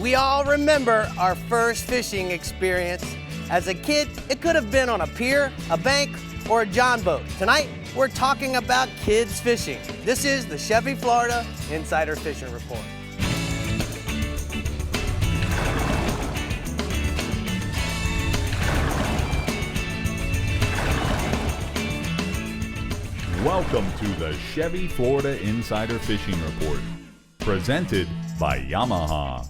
We all remember our first fishing experience. As a kid, it could have been on a pier, a bank, or a john boat. Tonight, we're talking about kids fishing. This is the Chevy, Florida Insider Fishing Report. Welcome to the Chevy, Florida Insider Fishing Report, presented by Yamaha.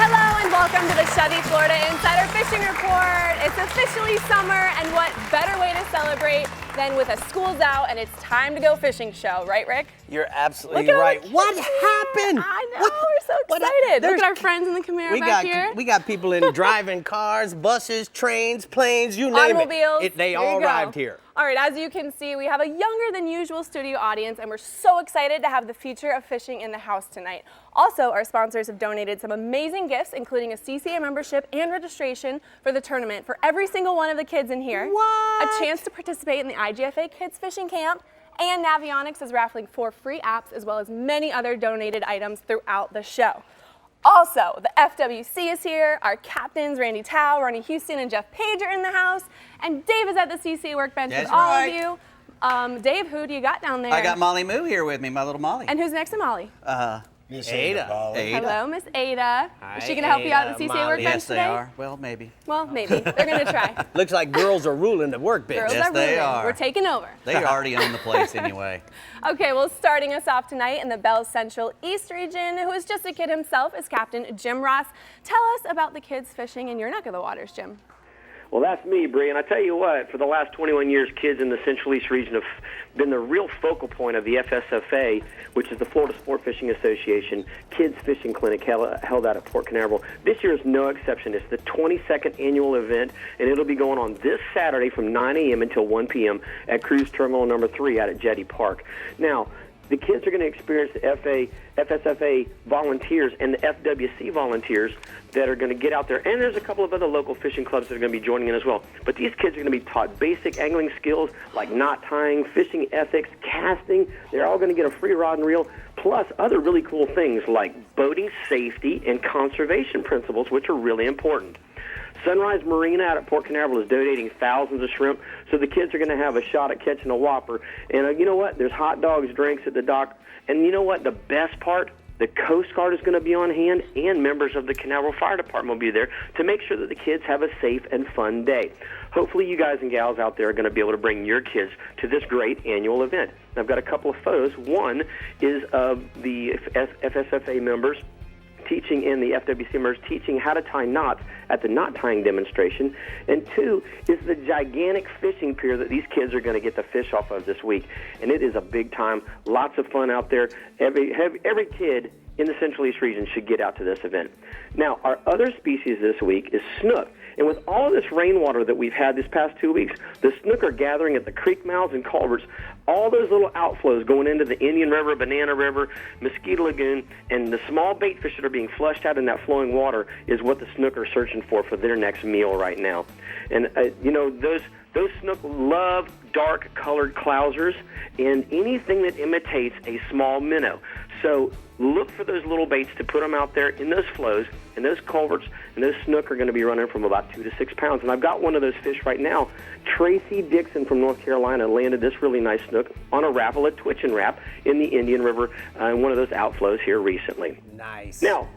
Hello and welcome to the Chevy, Florida Insider Fishing Report. It's officially summer, and what better way to celebrate than with a school's out and it's time to go fishing show, right, Rick? You're absolutely right. What happened? I know, we're so excited. Look at our friends in the Camaro back here. We got people in driving cars, buses, trains, planes, you name automobiles. They all arrived here. All right, as you can see, we have a younger than usual studio audience, and we're so excited to have the future of fishing in the house tonight. Also, our sponsors have donated some amazing gifts, including a CCA membership and registration for the tournament for every single one of the kids in here. What? A chance to participate in the IGFA Kids Fishing Camp, and Navionics is raffling 4 free apps, as well as many other donated items throughout the show. Also, the FWC is here. Our captains, Randy Tao, Ronnie Houston, and Jeff Page are in the house. And Dave is at the CCA workbench with all of you. Dave, who do you got down there? I got Molly Moo here with me, my little Molly. And who's next to Molly? Miss Ada. Hello, Miss Ada. Hi, is she going to help you out at the CCA Molly. workbench Yes, today? they are. Well, maybe. Well, maybe. They're going to try. Looks like girls are ruling the workbench. Girls Yes, are they ruling. are. We're taking over. They already own the place anyway. Okay, well, starting us off tonight in the Bell Central East region, who is just a kid himself, is Captain Jim Ross. Tell us about the kids fishing in your neck of the waters, Jim. Well, that's me, Bree, and I tell you what, for the last 21 years, kids in the Central East region have been the real focal point of the FSFA, which is the Florida Sport Fishing Association Kids Fishing Clinic held out at Port Canaveral. This year is no exception. It's the 22nd annual event, and it'll be going on this Saturday from 9 a.m. until 1 p.m. at Cruise Terminal number 3 out at Jetty Park. Now, the kids are going to experience the FSFA volunteers and the FWC volunteers that are going to get out there. And there's a couple of other local fishing clubs that are going to be joining in as well. But these kids are going to be taught basic angling skills like knot tying, fishing ethics, casting. They're all going to get a free rod and reel, plus other really cool things like boating safety and conservation principles, which are really important. Sunrise Marina out at Port Canaveral is donating thousands of shrimp, so the kids are going to have a shot at catching a whopper. And you know what? There's hot dogs, drinks at the dock. And you know what? The best part? The Coast Guard is going to be on hand, and members of the Canaveral Fire Department will be there to make sure that the kids have a safe and fun day. Hopefully you guys and gals out there are going to be able to bring your kids to this great annual event. I've got a couple of photos. One is of the FSFA members teaching and the FWC members teaching how to tie knots at the knot tying demonstration. And 2 is the gigantic fishing pier that these kids are going to get the fish off of this week. And it is a big time, lots of fun out there. Every kid in the Central East region should get out to this event. Now, our other species this week is snook. And with all of this rainwater that we've had this past 2 weeks, the snook are gathering at the creek mouths and culverts, all those little outflows going into the Indian River, Banana River, Mosquito Lagoon, and the small bait fish that are being flushed out in that flowing water is what the snook are searching for their next meal right now. And, you know, those snook love dark-colored clousers and anything that imitates a small minnow. So look for those little baits to put them out there in those flows, and those culverts, and those snook are going to be running from about 2 to 6 pounds. And I've got one of those fish right now. Tracy Dixon from North Carolina landed this really nice snook on a rapple, a twitch and wrap, in the Indian River, in one of those outflows here recently. Nice. Now,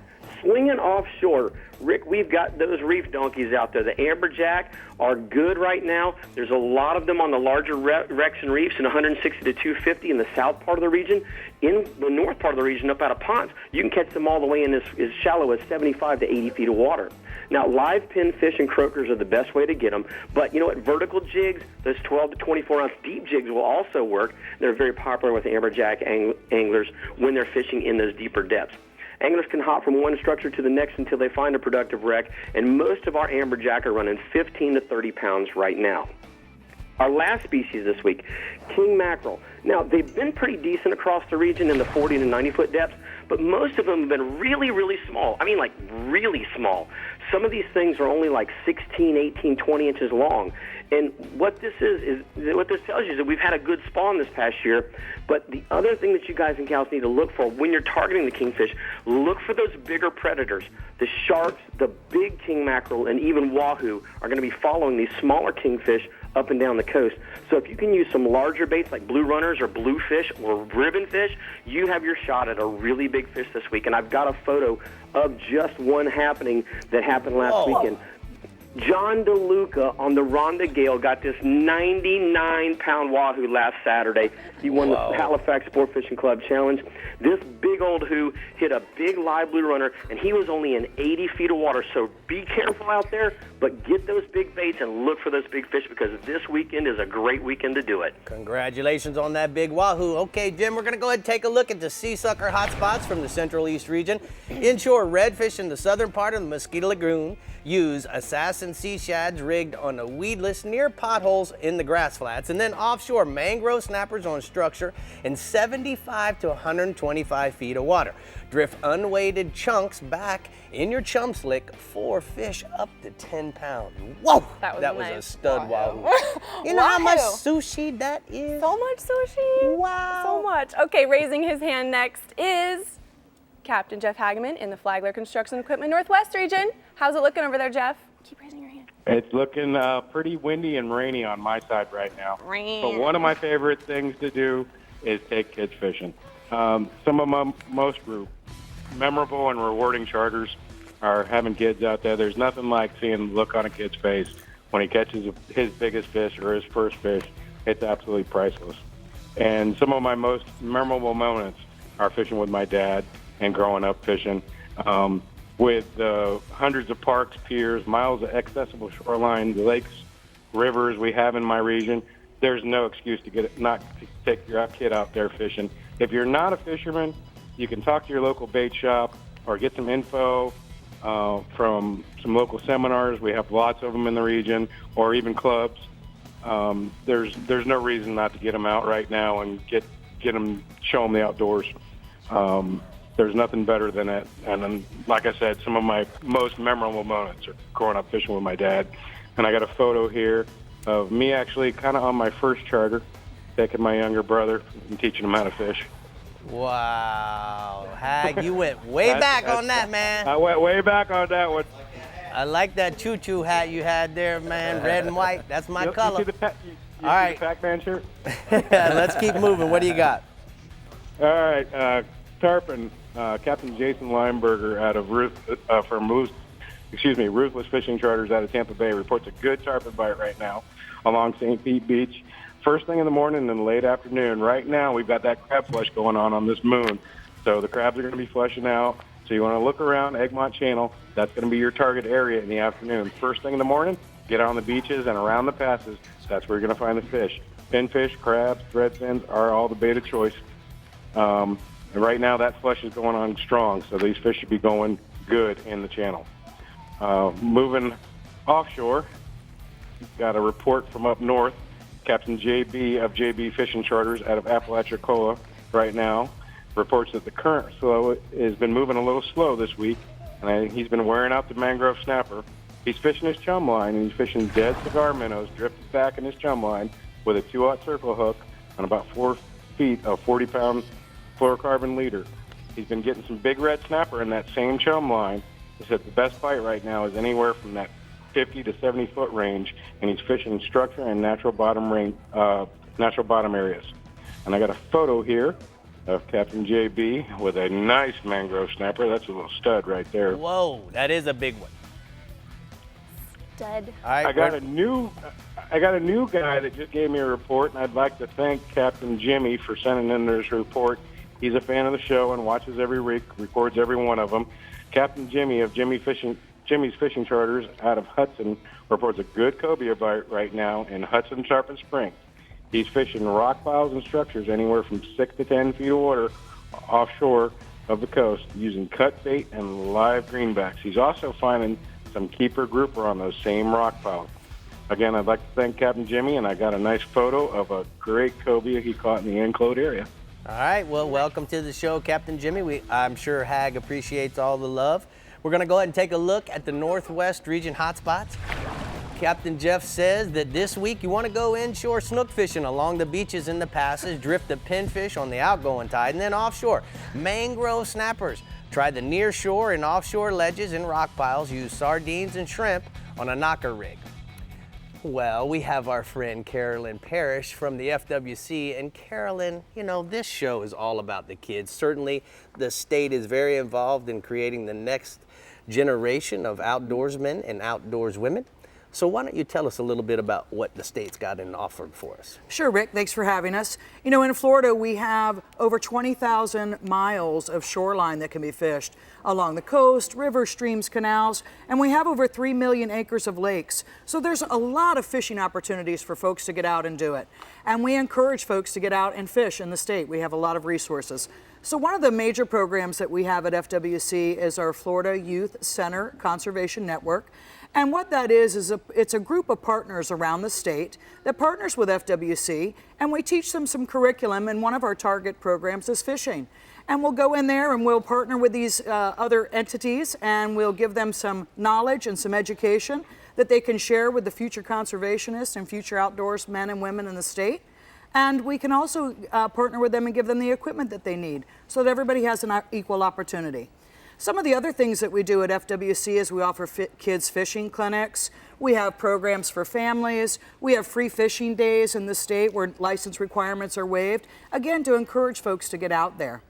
swinging offshore, Rick, we've got those reef donkeys out there. The amberjack are good right now. There's a lot of them on the larger wrecks and reefs in 160 to 250 in the south part of the region. In the north part of the region, up out of ponds, you can catch them all the way in as shallow as 75 to 80 feet of water. Now, live pin fish and croakers are the best way to get them, but you know what? Vertical jigs, those 12 to 24-ounce deep jigs will also work. They're very popular with amberjack anglers when they're fishing in those deeper depths. Anglers can hop from one structure to the next until they find a productive wreck, and most of our amberjack are running 15 to 30 pounds right now. Our last species this week, king mackerel. Now, they've been pretty decent across the region in the 40 to 90-foot depths, but most of them have been really, really small. I mean, like, really small. Some of these things are only like 16, 18, 20 inches long. And what this what this tells you is that we've had a good spawn this past year. But the other thing that you guys and gals need to look for when you're targeting the kingfish, look for those bigger predators. The sharks, the big king mackerel, and even wahoo are going to be following these smaller kingfish up and down the coast. So if you can use some larger baits like blue runners or bluefish or ribbonfish, you have your shot at a really big fish this week. And I've got a photo of just one happening that happened last weekend. John DeLuca on the Rhonda Gale got this 99-pound wahoo last Saturday. He won the Halifax Sport Fishing Club Challenge. This big old who hit a big live blue runner, and he was only in 80 feet of water. So be careful out there, but get those big baits and look for those big fish because this weekend is a great weekend to do it. Congratulations on that big wahoo. Okay, Jim, we're going to go ahead and take a look at the sea sucker hotspots from the Central East region. Inshore redfish in the southern part of the Mosquito Lagoon use assassin sea shads rigged on a weedless near potholes in the grass flats, and then offshore mangrove snappers on structure in 75 to 125 feet of water. Drift unweighted chunks back in your chum slick for fish up to 10 pounds. Whoa! That was a stud wahoo. You know how much sushi that is? So much sushi. Wow. So much. Okay, raising his hand next is Captain Jeff Hageman in the Flagler Construction Equipment Northwest region. How's it looking over there, Jeff? Keep raising your hand. It's looking pretty windy and rainy on my side right now. But one of my favorite things to do is take kids fishing. Some of my most memorable and rewarding charters are having kids out there. There's nothing like seeing the look on a kid's face when he catches his biggest fish or his first fish. It's absolutely priceless. And some of my most memorable moments are fishing with my dad and growing up fishing. With hundreds of parks, piers, miles of accessible shoreline, lakes, rivers we have in my region, there's no excuse to not to take your kid out there fishing. If you're not a fisherman, you can talk to your local bait shop or get some info from some local seminars. We have lots of them in the region, or even clubs. There's no reason not to get them out right now and show them the outdoors. There's nothing better than it. And then, like I said, some of my most memorable moments are growing up fishing with my dad. And I got a photo here of me actually kind of on my first charter, taking my younger brother and teaching him how to fish. Wow. Hag, you went way back on that, man. I went way back on that one. I like that choo-choo hat you had there, man, red and white. That's my color. You see the All right. Pac-Man shirt? Let's keep moving. What do you got? All right. Tarpon, Captain Jason Lineberger out of Ruthless Fishing Charters out of Tampa Bay reports a good tarpon bite right now along St. Pete Beach. First thing in the morning and late afternoon. Right now, we've got that crab flush going on this moon. So the crabs are going to be flushing out. So you want to look around Egmont Channel. That's going to be your target area in the afternoon. First thing in the morning, get on the beaches and around the passes. That's where you're going to find the fish. Pinfish, crabs, threadfins are all the bait of choice. And right now, that flush is going on strong, so these fish should be going good in the channel. Moving offshore, got a report from up north. Captain JB of JB Fishing Charters out of Apalachicola right now reports that the current flow has been moving a little slow this week, and he's been wearing out the mangrove snapper. He's fishing his chum line, and he's fishing dead cigar minnows drifted back in his chum line with a 2-aught circle hook on about 4 feet of 40-pound fluorocarbon leader. He's been getting some big red snapper in that same chum line. He said the best bite right now is anywhere from that 50 to 70 foot range, and he's fishing structure and natural bottom areas. And I got a photo here of Captain JB with a nice mangrove snapper. That's a little stud right there. Whoa, that is a big one. Stud. All right, I got a new guy that just gave me a report, and I'd like to thank Captain Jimmy for sending in this report. He's a fan of the show and watches every week, records every one of them. Captain Jimmy of Jimmy's Fishing Charters out of Hudson reports a good cobia bite right now in Hudson Sharpen Spring. He's fishing rock piles and structures anywhere from 6 to 10 feet of water offshore of the coast using cut bait and live greenbacks. He's also finding some keeper grouper on those same rock piles. Again, I'd like to thank Captain Jimmy, and I got a nice photo of a great cobia he caught in the enclosed area. All right, well, welcome to the show, Captain Jimmy. I'm sure Hag appreciates all the love. We're going to go ahead and take a look at the Northwest region hotspots. Captain Jeff says that this week you want to go inshore snook fishing along the beaches in the passes, drift the pinfish on the outgoing tide, and then offshore, mangrove snappers. Try the near shore and offshore ledges and rock piles, use sardines and shrimp on a knocker rig. Well, we have our friend Carolyn Parrish from the FWC, and Carolyn, you know, this show is all about the kids. Certainly, the state is very involved in creating the next generation of outdoorsmen and outdoorswomen. So why don't you tell us a little bit about what the state's got in offer for us? Sure, Rick. Thanks for having us. You know, in Florida, we have over 20,000 miles of shoreline that can be fished along the coast, rivers, streams, canals, and we have over 3 million acres of lakes. So there's a lot of fishing opportunities for folks to get out and do it. And we encourage folks to get out and fish in the state. We have a lot of resources. So one of the major programs that we have at FWC is our Florida Youth Center Conservation Network. And what that is it's a group of partners around the state that partners with FWC, and we teach them some curriculum, and one of our target programs is fishing. And we'll go in there and we'll partner with these other entities, and we'll give them some knowledge and some education that they can share with the future conservationists and future outdoors men and women in the state. And we can also partner with them and give them the equipment that they need so that everybody has an equal opportunity. Some of the other things that we do at FWC is we offer kids fishing clinics. We have programs for families. We have free fishing days in the state where license requirements are waived, again, to encourage folks to get out there.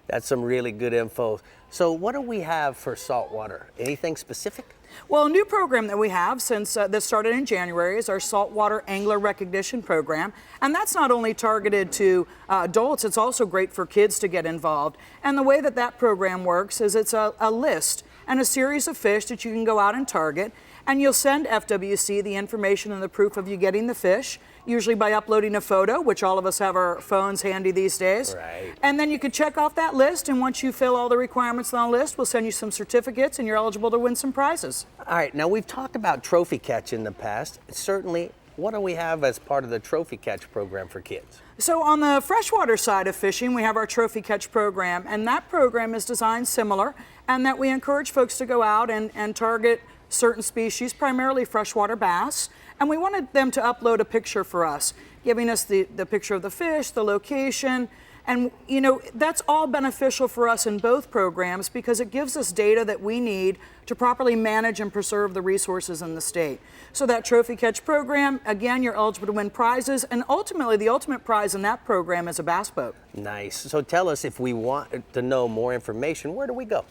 That's some really good info. So what do we have for saltwater? Anything specific? Well, a new program that we have since this started in January is our Saltwater Angler Recognition Program. And that's not only targeted to adults, it's also great for kids to get involved. And the way that that program works is it's a list and a series of fish that you can go out and target. And you'll send FWC the information and the proof of you getting the fish, usually by uploading a photo, which all of us have our phones handy these days. Right. And then you can check off that list, and once you fill all the requirements on the list, we'll send you some certificates and you're eligible to win some prizes. All right, now we've talked about trophy catch in the past. Certainly, what do we have as part of the trophy catch program for kids? So on the freshwater side of fishing, we have our trophy catch program, and that program is designed similar, and that we encourage folks to go out and target certain species, primarily freshwater bass, and we wanted them to upload a picture for us, giving us the picture of the fish, the location, and you know, that's all beneficial for us in both programs because it gives us data that we need to properly manage and preserve the resources in the state. So that trophy catch program, again, you're eligible to win prizes, and ultimately the ultimate prize in that program is a bass boat. Nice. So tell us, if we want to know more information, where do we go?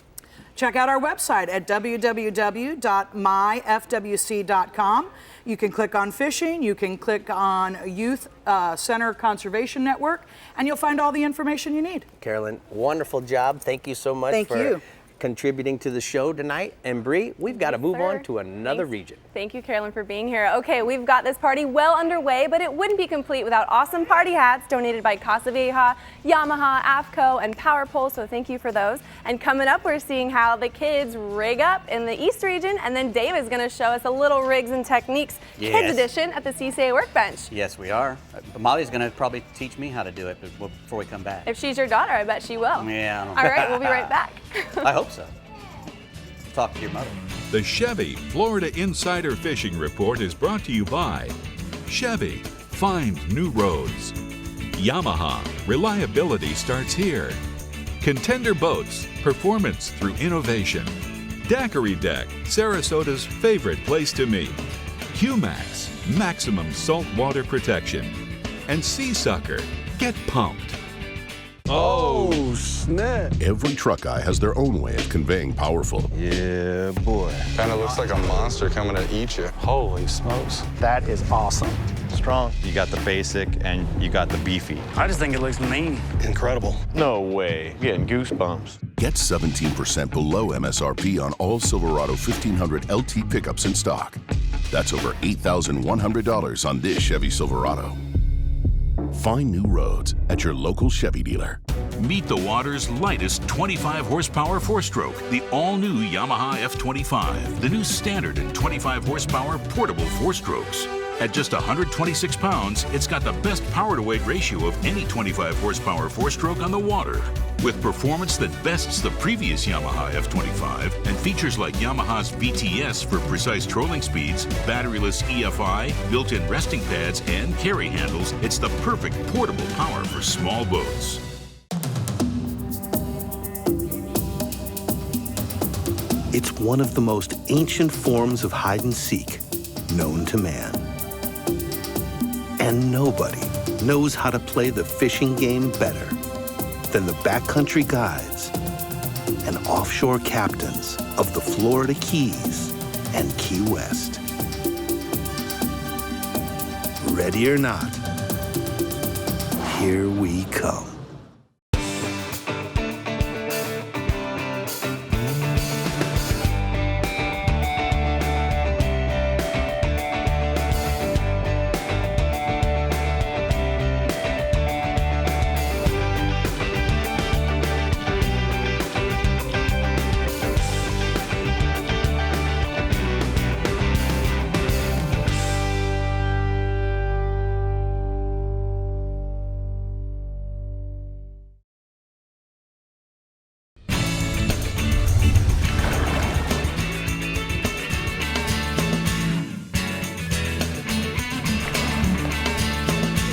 Check out our website at www.myfwc.com. You can click on fishing, you can click on Youth Center Conservation Network, and you'll find all the information you need. Carolyn, wonderful job. Thank you so much for contributing to the show tonight. And Bree, we've got to move on to another region. Thank you, Carolyn, for being here. Okay, we've got this party well underway, but it wouldn't be complete without awesome party hats donated by Casa Vieja, Yamaha, AFCO, and Power Pole, so thank you for those. And coming up, we're seeing how the kids rig up in the East region, and then Dave is going to show us a little rigs and techniques, kids edition, at the CCA workbench. Yes, we are. Molly's going to probably teach me how to do it before we come back. If she's your daughter, I bet she will. Yeah. All right, we'll be right back. I hope so. Talk to your mother. The Chevy Florida Insider Fishing Report is brought to you by Chevy, find new roads. Yamaha, reliability starts here. Contender Boats, performance through innovation. Daiquiri Deck, Sarasota's favorite place to meet. Humax, maximum saltwater protection. And Sea Sucker, get pumped. Oh, snap. Every truck guy has their own way of conveying powerful. Yeah, boy. Kind of looks like a monster coming to eat you. Holy smokes. That is awesome. Strong. You got the basic and you got the beefy. I just think it looks mean. Incredible. No way. Getting goosebumps. Get 17% below MSRP on all Silverado 1500 LT pickups in stock. That's over $8,100 on this Chevy Silverado. Find new roads at your local Chevy dealer. Meet the water's lightest 25 horsepower four-stroke, the all-new Yamaha F25, the new standard and 25 horsepower portable four-strokes. At just 126 pounds, it's got the best power-to-weight ratio of any 25 horsepower four-stroke on the water. With performance that bests the previous Yamaha F25 and features like Yamaha's VTS for precise trolling speeds, batteryless EFI, built-in resting pads, and carry handles, it's the perfect portable power for small boats. It's one of the most ancient forms of hide and seek known to man. And nobody knows how to play the fishing game better than the backcountry guides and offshore captains of the Florida Keys and Key West. Ready or not, here we come.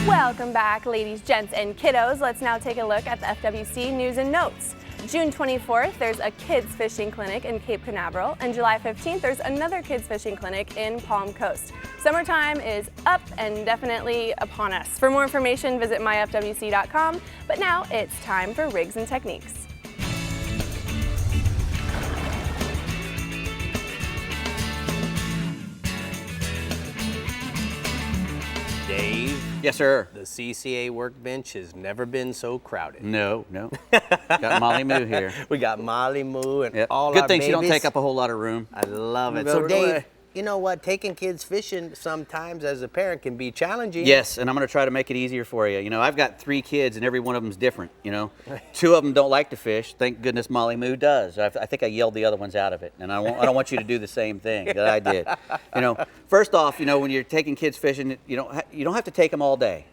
Welcome back, ladies, gents, and kiddos. Let's now take a look at the FWC news and notes. June 24th, there's a kids fishing clinic in Cape Canaveral, and July 15th, there's another kids fishing clinic in Palm Coast. Summertime is up and definitely upon us. For more information, visit myfwc.com, but now it's time for Rigs and Techniques. Dave? Yes, sir. The CCA workbench has never been so crowded. No. Got Molly Moo here. We got Molly Moo and all Good our thing babies. she don't take up a whole lot of room. I love it. Move So over to Dave, way. you know what? Taking kids fishing sometimes as a parent can be challenging. Yes, and I'm going to try to make it easier for you. You know, I've got 3 kids, and every one of them's different, you know. 2 of them don't like to fish. Thank goodness Molly Moo does. I think I yelled the other ones out of it, and I don't want you to do the same thing that I did. You know, first off, you know, when you're taking kids fishing, you don't have to take them all day.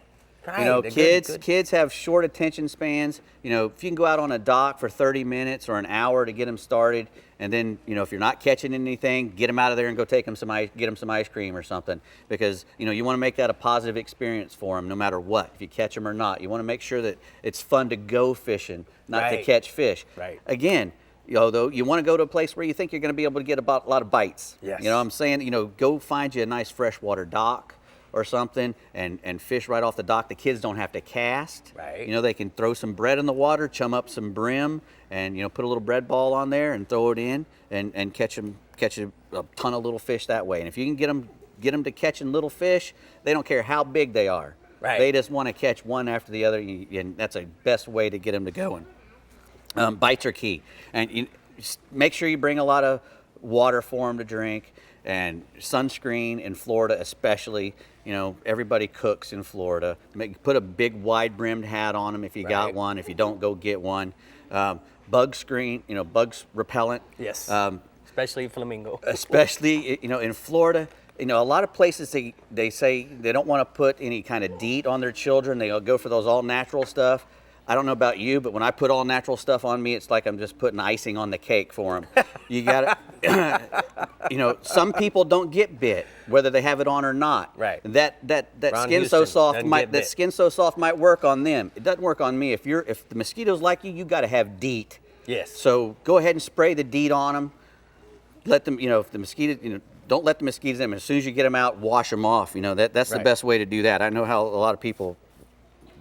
Right, You know, they're good. kids have short attention spans. You know, if you can go out on a dock for 30 minutes or an hour to get them started, and then, you know, if you're not catching anything, get them out of there and go take them get them some ice cream or something, because, you know, you want to make that a positive experience for them no matter what. If you catch them or not, you want to make sure that it's fun to go fishing, not to catch fish. Right. Again, you know, though, you want to go to a place where you think you're going to be able to get a lot of bites. Yes. You know what I'm saying? You know, go find you a nice freshwater dock or something and fish right off the dock. The kids don't have to cast. Right. You know, they can throw some bread in the water, chum up some brim, and, you know, put a little bread ball on there and throw it in and catch a ton of little fish that way. And if you can get them to catching little fish, they don't care how big they are. Right. They just want to catch one after the other, and that's the best way to get them to going. Bites are key. And make sure you bring a lot of water for them to drink, and sunscreen in Florida especially. You know, everybody cooks in Florida. Put a big wide-brimmed hat on them if you got one. If you don't, go get one. Bug screen, you know, bugs repellent. Yes. Especially flamingo. Especially, you know, in Florida, you know, a lot of places they say they don't want to put any kind of DEET on their children. They'll go for those all-natural stuff. I don't know about you, but when I put all natural stuff on me, it's like I'm just putting icing on the cake for them. You got to, you know, some people don't get bit, whether they have it on or not. Right. That skin so soft might work on them. It doesn't work on me. If the mosquitoes like you got to have DEET. Yes. So go ahead and spray the DEET on them. Let them, you know, if the mosquito, you know, don't let the mosquitoes in. As soon as you get them out, wash them off. You know, that's the best way to do that. I know how a lot of people,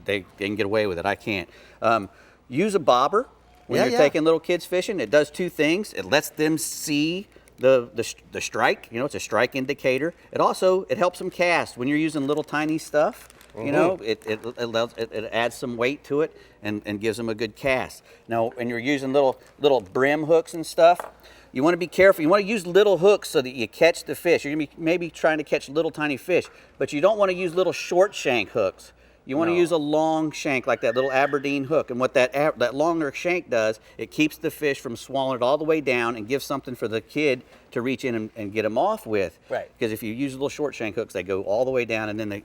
they can get away with it. I can't. Use a bobber when you're taking little kids fishing. It does 2 things. It lets them see the strike. You know, it's a strike indicator. It helps them cast when you're using little tiny stuff. You know, it adds some weight to it and gives them a good cast. Now, when you're using little brim hooks and stuff, you want to be careful. You want to use little hooks so that you catch the fish. You're going to be maybe trying to catch little tiny fish, but you don't want to use little short shank hooks. You want to use a long shank like that little Aberdeen hook. And what that longer shank does, it keeps the fish from swallowing it all the way down and gives something for the kid to reach in and get them off with. Right. Because if you use little short shank hooks, they go all the way down, and then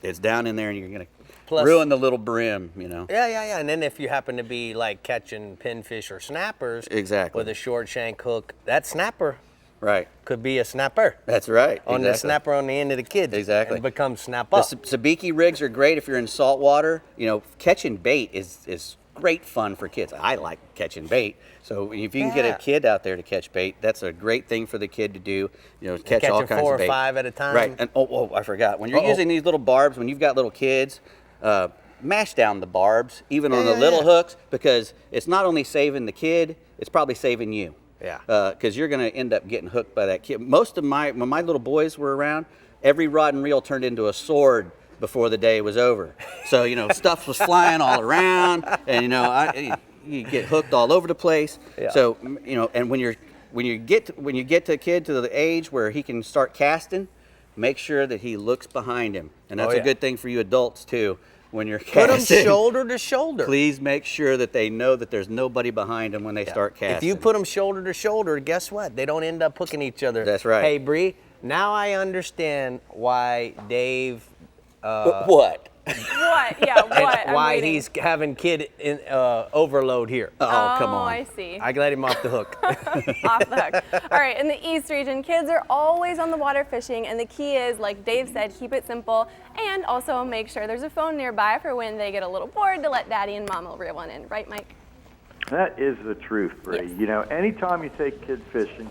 it's down in there, and you're going to ruin the little brim, Yeah. And then if you happen to be like catching pinfish or snappers with a short shank hook, that snapper could be a snapper. That's right. On the snapper on the end of the kid. Exactly. And become snap up. The sabiki rigs are great if you're in salt water. Catching bait is great fun for kids. I like catching bait. So if you can get a kid out there to catch bait, that's a great thing for the kid to do. Catch all kinds of bait. Catching 4 or 5 at a time. Right. And I forgot. When you're using these little barbs, when you've got little kids, mash down the barbs, even on the little hooks, because it's not only saving the kid, it's probably saving you. Yeah. Because you're going to end up getting hooked by that kid. When my little boys were around, every rod and reel turned into a sword before the day was over. So, stuff was flying all around, and, you get hooked all over the place. Yeah. So, and when you get the kid to the age where he can start casting, make sure that he looks behind him. And that's a good thing for you adults, too. When you're casting, put them shoulder to shoulder. Please make sure that they know that there's nobody behind them when they start casting. If you put them shoulder to shoulder, guess what? They don't end up hooking each other. That's right. Hey, Bree, now I understand why Dave... what? What? Yeah, what? Why he's having kid overload here. Oh, come on. I see. I let him off the hook. Off the hook. All right, in the East region, kids are always on the water fishing, and the key is, like Dave said, keep it simple, and also make sure there's a phone nearby for when they get a little bored to let Daddy and Mama reel one in. Right, Mike? That is the truth, Bree. Yes. Anytime you take kids fishing,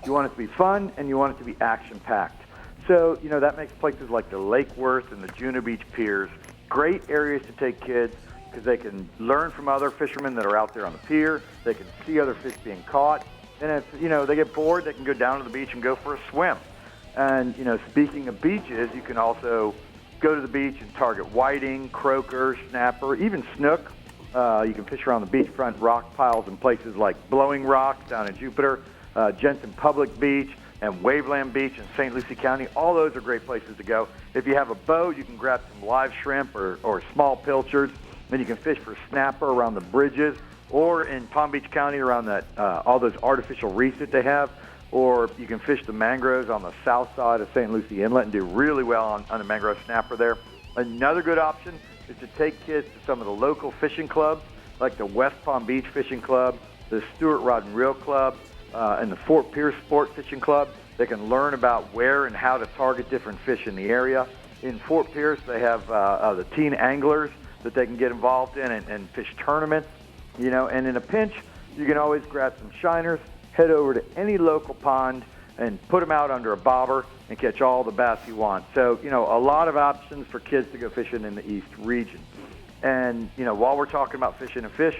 you want it to be fun and you want it to be action-packed. So, that makes places like the Lake Worth and the Juno Beach piers great areas to take kids because they can learn from other fishermen that are out there on the pier. They can see other fish being caught. And if, they get bored, they can go down to the beach and go for a swim. And, speaking of beaches, you can also go to the beach and target whiting, croaker, snapper, even snook. You can fish around the beachfront rock piles in places like Blowing Rock down in Jupiter, Jensen Public Beach, and Waveland Beach in St. Lucie County. All those are great places to go. If you have a boat, you can grab some live shrimp or small pilchards. Then you can fish for snapper around the bridges or in Palm Beach County around all those artificial reefs that they have. Or you can fish the mangroves on the south side of St. Lucie Inlet and do really well on the mangrove snapper there. Another good option is to take kids to some of the local fishing clubs like the West Palm Beach Fishing Club, the Stewart Rod and Reel Club, and the Fort Pierce Sport Fishing Club. They can learn about where and how to target different fish in the area. In Fort Pierce, they have the teen anglers that they can get involved in and fish tournaments. And in a pinch, you can always grab some shiners, head over to any local pond, and put them out under a bobber and catch all the bass you want. So, a lot of options for kids to go fishing in the East region. And, while we're talking about fishing and fish,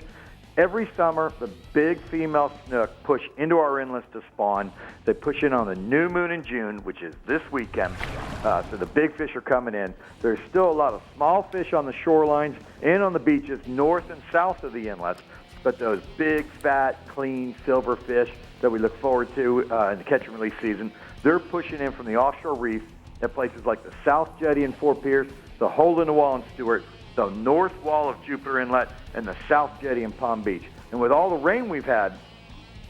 every summer, the big female snook push into our inlets to spawn. They push in on the new moon in June, which is this weekend. So the big fish are coming in. There's still a lot of small fish on the shorelines and on the beaches north and south of the inlets. But those big, fat, clean silver fish that we look forward to in the catch and release season, they're pushing in from the offshore reef at places like the South Jetty in Fort Pierce, the Hole in the Wall in Stewart, the north wall of Jupiter Inlet, and the South Jetty in Palm Beach. And with all the rain we've had,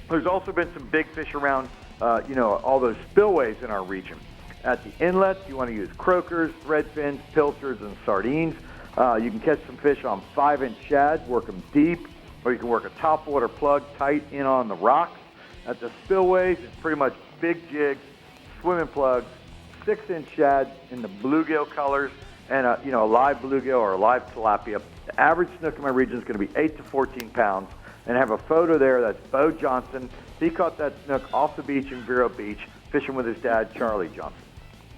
there's also been some big fish around, all those spillways in our region. At the inlets, you want to use croakers, threadfins, pilchards, and sardines. You can catch some fish on 5-inch shad, work them deep, or you can work a topwater plug tight in on the rocks. At the spillways, it's pretty much big jigs, swimming plugs, 6-inch shad in the bluegill colors, and a live bluegill or a live tilapia. The average snook in my region is going to be 8 to 14 pounds. And I have a photo there. That's Bo Johnson. He caught that snook off the beach in Vero Beach, fishing with his dad, Charlie Johnson.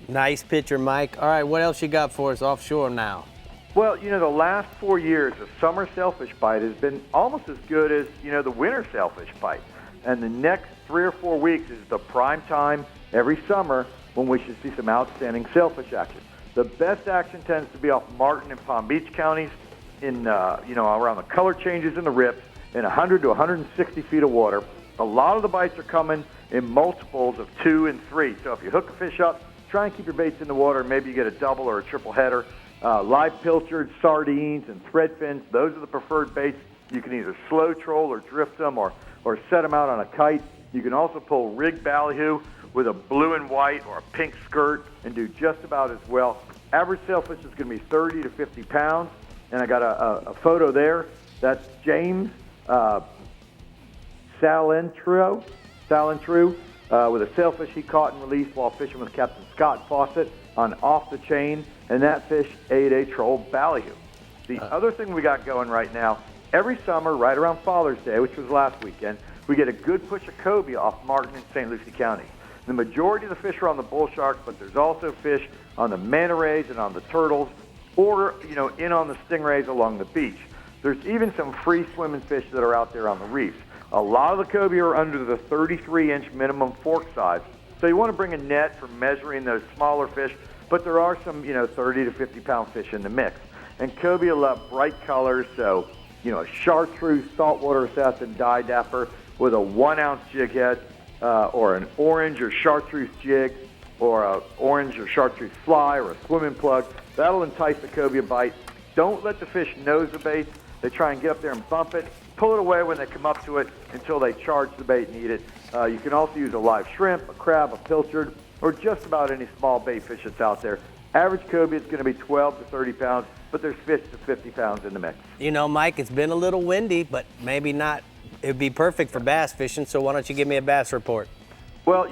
Nice picture, Mike. All right, what else you got for us offshore now? Well, the last 4 years, the summer sailfish bite has been almost as good as, the winter sailfish bite. And the next 3 or 4 weeks is the prime time every summer when we should see some outstanding sailfish action. The best action tends to be off Martin and Palm Beach counties in, around the color changes in the rips in 100 to 160 feet of water. A lot of the bites are coming in multiples of 2 and 3. So if you hook a fish up, try and keep your baits in the water. Maybe you get a double or a triple header. live pilchard, sardines, and thread fins. Those are the preferred baits. You can either slow troll or drift them or set them out on a kite. You can also pull rig ballyhoo with a blue and white or a pink skirt and do just about as well. Average sailfish is going to be 30 to 50 pounds, and I got a photo there. That's James Salentru with a sailfish he caught and released while fishing with Captain Scott Fawcett on Off the Chain, and that fish ate a troll ballyhoo. The other thing we got going right now, every summer, right around Father's Day, which was last weekend, we get a good push of cobia off Martin in St. Lucie County. The majority of the fish are on the bull sharks, but there's also fish on the manta rays and on the turtles, or in on the stingrays along the beach. There's even some free swimming fish that are out there on the reefs. A lot of the cobia are under the 33-inch minimum fork size, so you want to bring a net for measuring those smaller fish, but there are some 30 to 50-pound fish in the mix. And cobia love bright colors, so a chartreuse saltwater assassin die-dapper with a 1-ounce jig head, or an orange or chartreuse jig, or an orange or chartreuse fly, or a swimming plug. That'll entice the cobia bite. Don't let the fish nose the bait. They try and get up there and bump it. Pull it away when they come up to it until they charge the bait and eat it. You can also use a live shrimp, a crab, a pilchard, or just about any small bait fish that's out there. Average cobia is going to be 12 to 30 pounds, but there's fish to 50 pounds in the mix. Mike, it's been a little windy, but maybe not. It would be perfect for bass fishing, so why don't you give me a bass report? Well,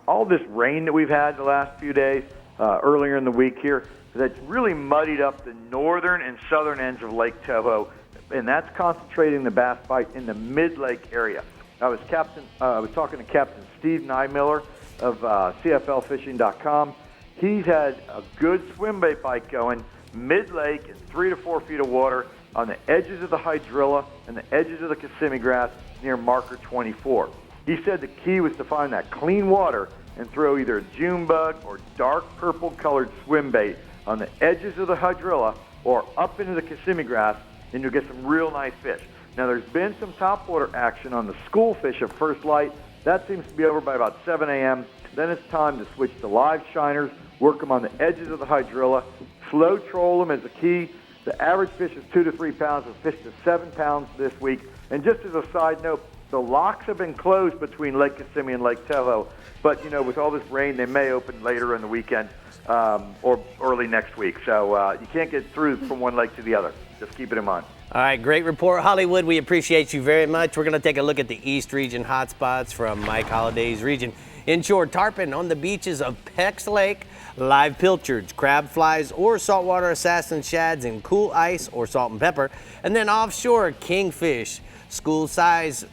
all this rain that we've had the last few days, earlier in the week here, that's really muddied up the northern and southern ends of Lake Toho, and that's concentrating the bass bite in the mid-lake area. I was talking to Captain Steve Nymiller of CFLfishing.com. He's had a good swim bait bite going mid-lake in 3 to 4 feet of water on the edges of the hydrilla and the edges of the Kissimmee grass near marker 24. He said the key was to find that clean water and throw either a June bug or dark purple colored swim bait on the edges of the hydrilla or up into the Kissimmee grass, and you'll get some real nice fish. Now there's been some topwater action on the school fish at first light. That seems to be over by about 7 a.m. Then it's time to switch to live shiners, work them on the edges of the hydrilla, slow troll them is the key. The average fish is 2 to 3 pounds, with fish to 7 pounds this week. And just as a side note, the locks have been closed between Lake Kissimmee and Lake Toho, but with all this rain, they may open later in the weekend or early next week. So you can't get through from one lake to the other. Just keep it in mind. All right, great report, Hollywood. We appreciate you very much. We're going to take a look at the East Region hotspots from Mike Holliday's region. Inshore tarpon on the beaches of Peck's Lake, live pilchards, crab flies, or saltwater assassin shads in cool ice or salt and pepper. And then offshore, kingfish, school-size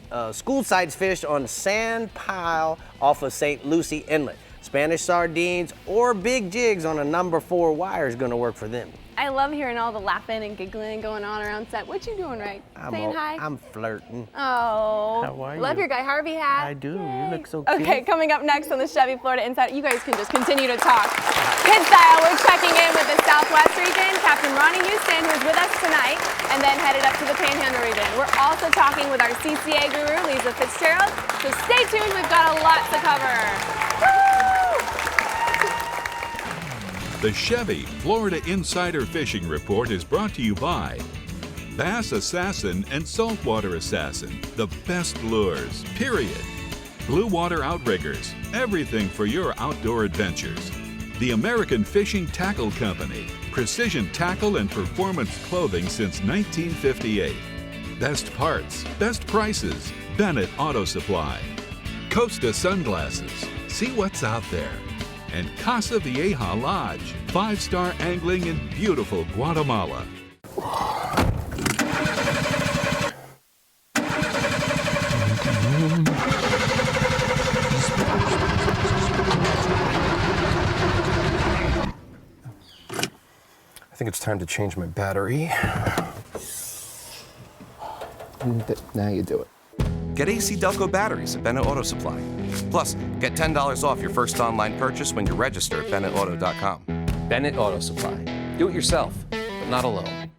fish on sand pile off of St. Lucie Inlet. Spanish sardines or big jigs on a number 4 wire is going to work for them. I love hearing all the laughing and giggling going on around set. What you doing, right? Saying hi? I'm flirting. Oh. How are you? Love your Guy Harvey hat. I do. Yay. You look so cute. Okay, coming up next on the Chevy Florida Insight, you guys can just continue to talk. Kid style, we're checking in with the Southwest region, Captain Ronnie Houston, who's with us tonight, and then headed up to the Panhandle region. We're also talking with our CCA guru, Lisa Fitzgerald. So stay tuned, we've got a lot to cover. Woo! The Chevy Florida Insider Fishing Report is brought to you by Bass Assassin and Saltwater Assassin, the best lures, period. Blue Water Outriggers, everything for your outdoor adventures. The American Fishing Tackle Company, precision tackle and performance clothing since 1958. Best parts, best prices, Bennett Auto Supply. Costa Sunglasses, see what's out there. And Casa Vieja Lodge, 5-star angling in beautiful Guatemala. I think it's time to change my battery. Now you do it. Get AC Delco batteries at Bennett Auto Supply. Plus, get $10 off your first online purchase when you register at BennettAuto.com. Bennett Auto Supply. Do it yourself, but not alone.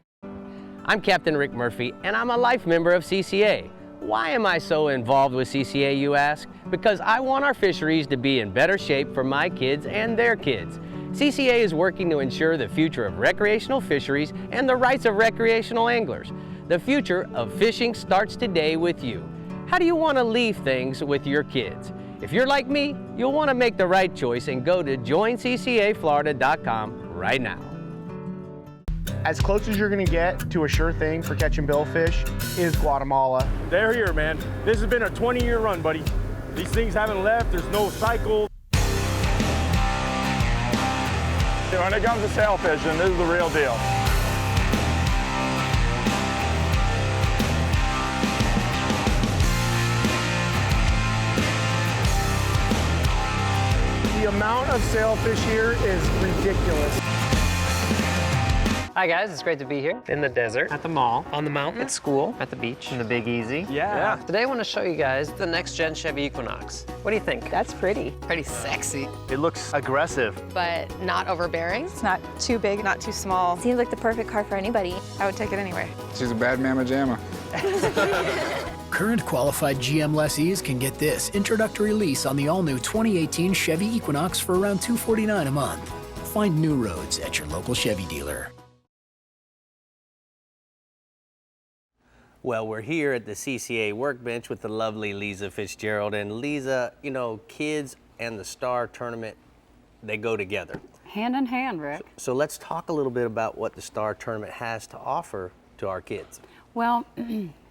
I'm Captain Rick Murphy, and I'm a life member of CCA. Why am I so involved with CCA, you ask? Because I want our fisheries to be in better shape for my kids and their kids. CCA is working to ensure the future of recreational fisheries and the rights of recreational anglers. The future of fishing starts today with you. How do you want to leave things with your kids? If you're like me, you'll want to make the right choice and go to joinccaflorida.com right now. As close as you're going to get to a sure thing for catching billfish is Guatemala. They're here, man. This has been a 20-year run, buddy. These things haven't left. There's no cycle. When it comes to sail fishing, this is the real deal. The amount of sailfish here is ridiculous. Hi guys, it's great to be here. In the desert, at the mall, on the mountain, at school, at the beach, in the Big Easy. Yeah. Today I want to show you guys the next gen Chevy Equinox. What do you think? That's pretty. Pretty sexy. It looks aggressive. But not overbearing. It's not too big, not too small. Seems like the perfect car for anybody. I would take it anyway. She's a bad mamma jamma. Current qualified GM lessees can get this introductory lease on the all-new 2018 Chevy Equinox for around $249 a month. Find new roads at your local Chevy dealer. Well, we're here at the CCA workbench with the lovely Lisa Fitzgerald. And Lisa, you know, kids and the Star tournament, they go together. Hand in hand, Rick. So let's talk a little bit about what the Star tournament has to offer to our kids. Well,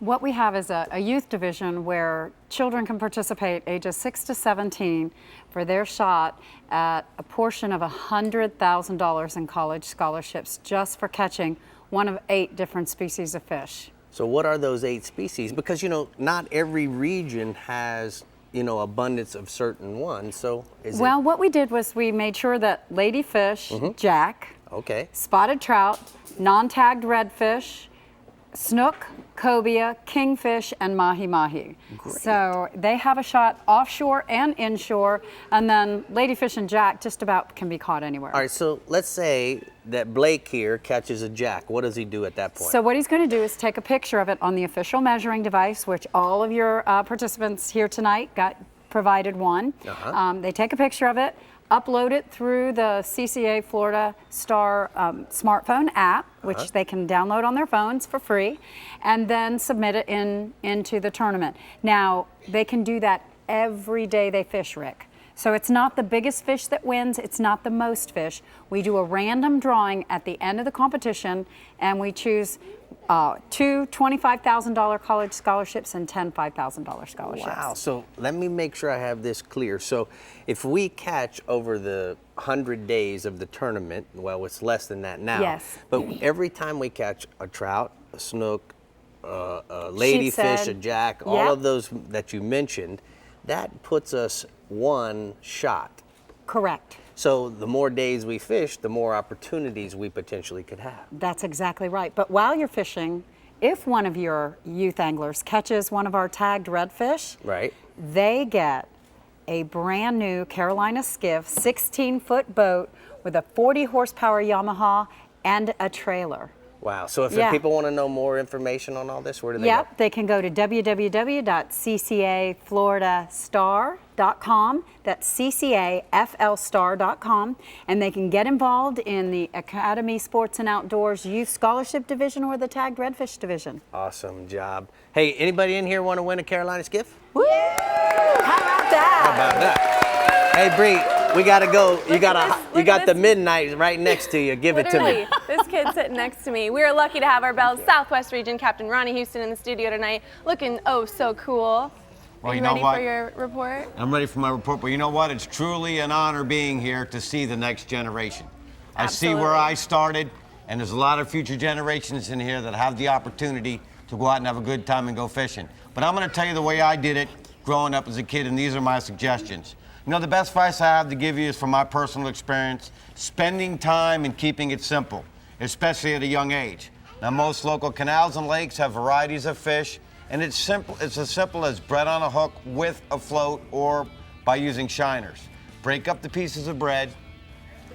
what we have is a youth division where children can participate ages 6 to 17 for their shot at a portion of $100,000 in college scholarships just for catching one of 8 different species of fish. So what are those 8 species? Because, you know, not every region has, you know, abundance of certain ones. So is Well, what we did was we made sure that ladyfish, jack, okay, spotted trout, non-tagged redfish, snook, cobia, kingfish, and mahi-mahi. So they have a shot offshore and inshore, and then ladyfish and jack just about can be caught anywhere. All right, so let's say that Blake here catches a jack. What does he do at that point? So what he's going to do is take a picture of it on the official measuring device, which all of your participants here tonight got provided one. They take a picture of it, upload it through the CCA Florida Star smartphone app, which they can download on their phones for free, and then submit it into the tournament. Now, they can do that every day they fish, Rick. So it's not the biggest fish that wins, it's not the most fish. We do a random drawing at the end of the competition, and we choose 2 $25,000 college scholarships and 10 $5,000 scholarships. Wow, so let me make sure I have this clear. So if we catch over the 100 days of the tournament, well, it's less than that now. Yes. But every time we catch a trout, a snook, a ladyfish, a jack, all of those that you mentioned, that puts us one shot. Correct. So the more days we fish, the more opportunities we potentially could have. That's exactly right. But while you're fishing, if one of your youth anglers catches one of our tagged redfish, they get a brand new Carolina skiff, 16-foot boat with a 40 horsepower Yamaha and a trailer. Wow, so if people want to know more information on all this, where do they go? They can go to www.ccafloridastar.com. That's ccaflstar.com, and they can get involved in the Academy Sports and Outdoors Youth Scholarship Division or the Tagged Redfish Division. Awesome job. Hey, anybody in here want to win a Carolina skiff? Woo! How about that? How about that? Hey, Bree, we gotta go. You got the midnight right next to you. Give it to me. This kid sitting next to me. We are lucky to have our Bell's Southwest Region Captain Ronnie Houston in the studio tonight, looking oh so cool. Well, Are you know ready what? for your report? I'm ready for my report, but you know what? It's truly an honor being here to see the next generation. I see where I started, and there's a lot of future generations in here that have the opportunity to go out and have a good time and go fishing. But I'm going to tell you the way I did it growing up as a kid, and these are my suggestions. You know, the best advice I have to give you is from my personal experience, spending time and keeping it simple, especially at a young age. Now, most local canals and lakes have varieties of fish, and it's simple. It's as simple as bread on a hook with a float or by using shiners. Break up the pieces of bread,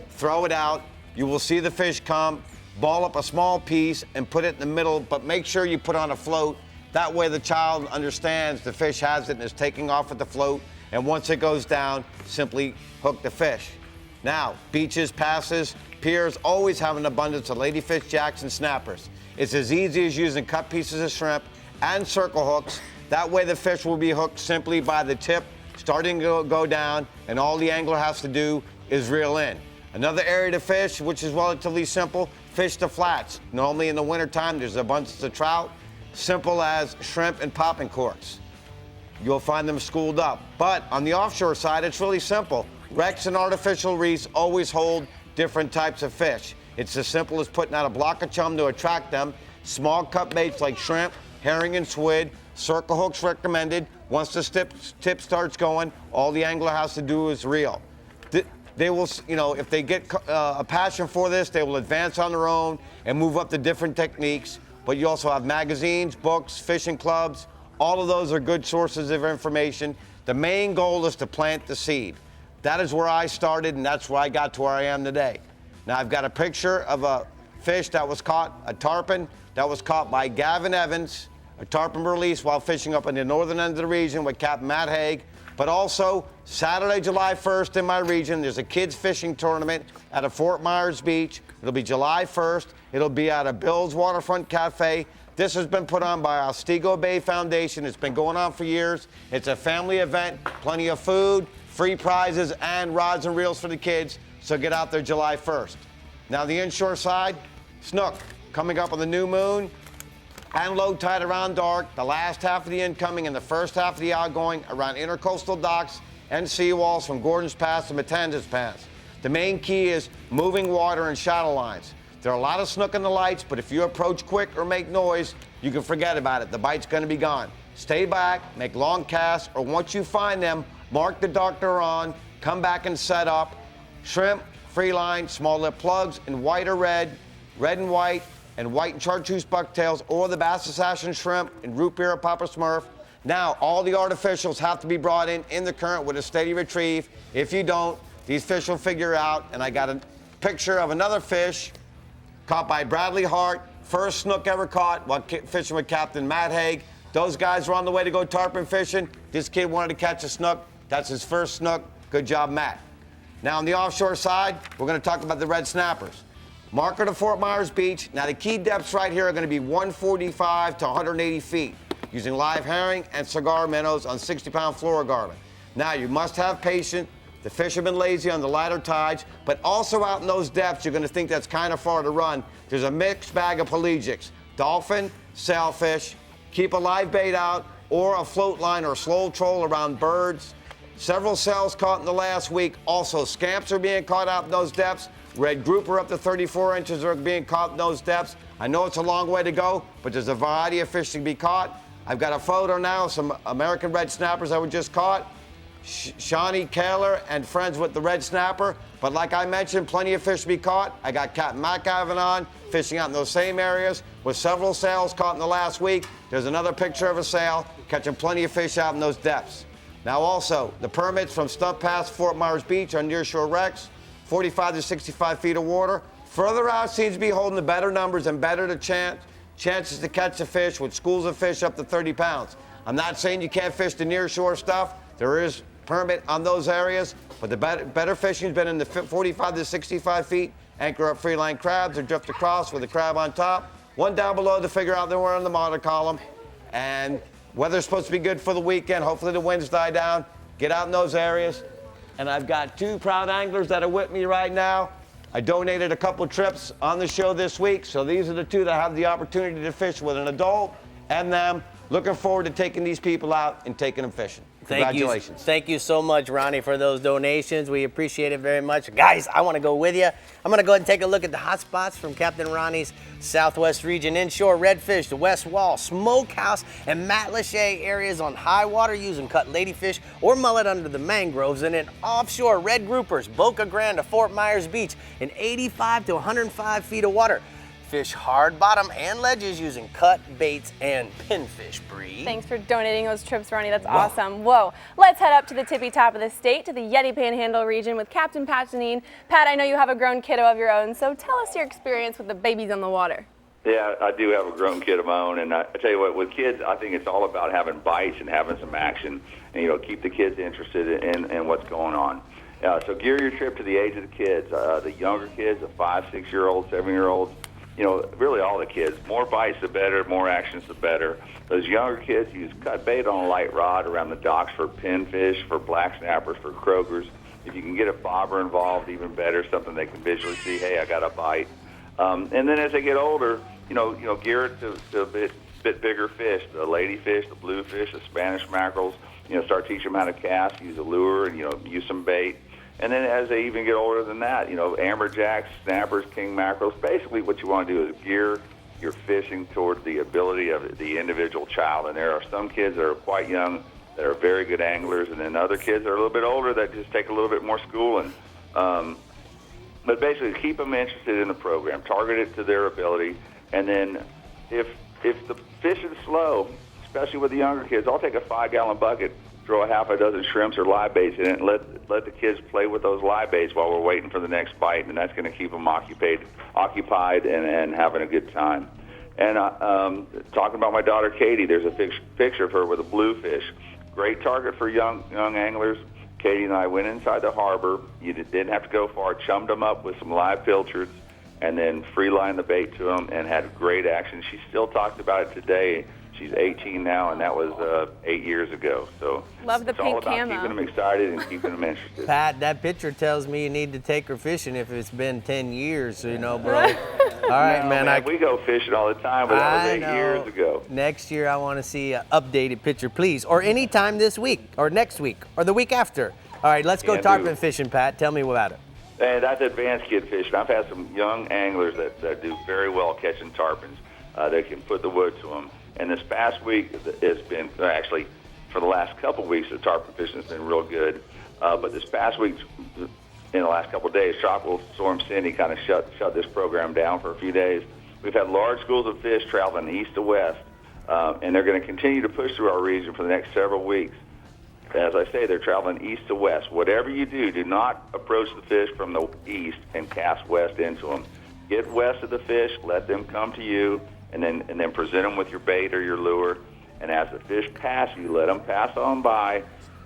throw it out. You will see the fish come, ball up a small piece and put it in the middle, but make sure you put on a float. That way the child understands the fish has it and is taking off with the float. And once it goes down, simply hook the fish. Now, beaches, passes, piers always have an abundance of ladyfish, jacks, and snappers. It's as easy as using cut pieces of shrimp and circle hooks. That way the fish will be hooked simply by the tip starting to go down, and all the angler has to do is reel in. Another area to fish, which is relatively simple, fish the flats. Normally in the wintertime, there's abundance of trout, simple as shrimp and popping corks. You'll find them schooled up. But on the offshore side, it's really simple. Wrecks and artificial reefs always hold different types of fish. It's as simple as putting out a block of chum to attract them. Small cut baits like shrimp, herring, and squid. Circle hooks recommended. Once the tip starts going, all the angler has to do is reel. They will, if they get a passion for this, they will advance on their own and move up to different techniques. But you also have magazines, books, fishing clubs. All of those are good sources of information. The main goal is to plant the seed. That is where I started, and that's where I got to where I am today. Now, I've got a picture of a fish that was caught, a tarpon, that was caught by Gavin Evans, a tarpon release while fishing up in the northern end of the region with Captain Matt Haig. But also, Saturday, July 1st in my region, there's a kids fishing tournament at a Fort Myers Beach. It'll be July 1st. It'll be at a Bill's Waterfront Cafe. This has been put on by Otsego Bay Foundation. It's been going on for years. It's a family event, plenty of food, free prizes, and rods and reels for the kids. So get out there July 1st. Now the inshore side, snook, coming up on the new moon and low tide around dark, the last half of the incoming and the first half of the outgoing around intercoastal docks and seawalls from Gordon's Pass to Matanzas Pass. The main key is moving water and shadow lines. There are a lot of snook in the lights, but if you approach quick or make noise, you can forget about it. The bite's gonna be gone. Stay back, make long casts, or once you find them, mark the dark they're on, come back and set up. Shrimp, free line, small lip plugs in white or red and white, and white and chartreuse bucktails, or the bass assassin shrimp in root beer or Papa Smurf. Now, all the artificials have to be brought in the current with a steady retrieve. If you don't, these fish will figure out. And I got a picture of another fish caught by Bradley Hart, first snook ever caught while fishing with Captain Matt Haig. Those guys were on the way to go tarpon fishing. This kid wanted to catch a snook. That's his first snook. Good job, Matt. Now, on the offshore side, we're going to talk about the red snappers. Marker to Fort Myers Beach. Now, the key depths right here are going to be 145 to 180 feet using live herring and cigar minnows on 60-pound fluorocarbon. Now, you must have patience. The fish have been lazy on the lighter tides, but also out in those depths, you're going to think that's kind of far to run. There's a mixed bag of pelagics, dolphin, sailfish, keep a live bait out, or a float line or slow troll around birds. Several sails caught in the last week. Also, scamps are being caught out in those depths. Red grouper up to 34 inches are being caught in those depths. I know it's a long way to go, but there's a variety of fish to be caught. I've got a photo now of some American red snappers that were just caught. Shawnee Kaler and friends with the red snapper. But like I mentioned, plenty of fish to be caught. I got Captain Matt Gavin on, fishing out in those same areas with several sails caught in the last week. There's another picture of a sail catching plenty of fish out in those depths. Now also, the permits from Stump Pass to Fort Myers Beach are nearshore wrecks, 45 to 65 feet of water. Further out seems to be holding the better numbers and better chances to catch the fish with schools of fish up to 30 pounds. I'm not saying you can't fish the nearshore stuff. There is permit on those areas, but the better fishing has been in the 45 to 65 feet. Anchor up freeline crabs or drift across with a crab on top. One down below to figure out that we're on the monitor column. And weather's supposed to be good for the weekend. Hopefully the winds die down. Get out in those areas. And I've got two proud anglers that are with me right now. I donated a couple trips on the show this week, so these are the two that have the opportunity to fish with an adult and them. Looking forward to taking these people out and taking them fishing. Congratulations. Thank you so much, Ronnie, for those donations. We appreciate it very much. Guys, I want to go with you. I'm going to go ahead and take a look at the hot spots from Captain Ronnie's Southwest region. Inshore redfish, the West Wall, Smokehouse, and Matlacha areas on high water using cut ladyfish or mullet under the mangroves. And then offshore red groupers, Boca Grande to Fort Myers Beach in 85 to 105 feet of water. Fish hard bottom and ledges using cut, baits, and pinfish breed. Thanks for donating those trips, Ronnie. That's awesome. Whoa. Let's head up to the tippy top of the state, to the Yeti Panhandle region with Captain Pat Janine. Pat, I know you have a grown kiddo of your own, so tell us your experience with the babies on the water. Yeah, I do have a grown kid of my own, and I tell you what, with kids, I think it's all about having bites and having some action, and keep the kids interested in what's going on. So gear your trip to the age of the kids. The younger kids, the 5, 6-year-olds, 7-year-olds, really all the kids. More bites, the better. More actions, the better. Those younger kids use cut bait on a light rod around the docks for pinfish, for black snappers, for croakers. If you can get a bobber involved, even better, something they can visually see, hey, I got a bite. And then as they get older, gear it to a bit bigger fish, the ladyfish, the bluefish, the Spanish mackerels. Start teaching them how to cast, use a lure, and, use some bait. And then as they even get older than that, amberjacks, snappers, king mackerels, basically what you want to do is gear your fishing toward the ability of the individual child. And there are some kids that are quite young that are very good anglers, and then other kids that are a little bit older that just take a little bit more schooling. But basically keep them interested in the program, target it to their ability, and then if the fish is slow, especially with the younger kids, I'll take a 5-gallon bucket, throw a half a dozen shrimps or live baits in it, and let the kids play with those live baits while we're waiting for the next bite, and that's going to keep them occupied and having a good time. And talking about my daughter Katie, there's a picture of her with a bluefish. Great target for young anglers. Katie and I went inside the harbor. You didn't have to go far. Chummed them up with some live pilchards, and then free-lined the bait to them, and had great action. She still talks about it today. She's 18 now, and that was 8 years ago. So love the it's all pink about camo. keeping them excited and keeping them interested. Pat, that picture tells me you need to take her fishing if it's been 10 years, bro. All right, No, man. We go fishing all the time, but that was 8 years ago. Next year, I want to see an updated picture, please, or anytime this week, or next week, or the week after. All right, let's go tarpon fishing, Pat. Tell me about it. And that's advanced kid fishing. I've had some young anglers that do very well catching tarpons. They can put the wood to them. And this past week has been, actually, for the last couple of weeks, the tarpon fishing has been real good. But this past week, in the last couple of days, Tropical Storm Cindy kind of shut this program down for a few days. We've had large schools of fish traveling east to west, and they're going to continue to push through our region for the next several weeks. As I say, they're traveling east to west. Whatever you do not approach the fish from the east and cast west into them. Get west of the fish, let them come to you, and then present them with your bait or your lure. And as the fish pass you, let them pass on by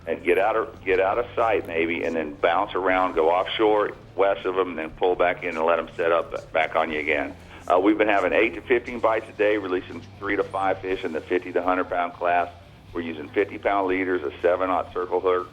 and get out of sight maybe, and then bounce around, go offshore west of them, and then pull back in and let them set up back on you again. We've been having 8 to 15 bites a day, releasing 3 to 5 fish in the 50 to 100-pound class. We're using 50-pound leaders, a 7/0 circle hook.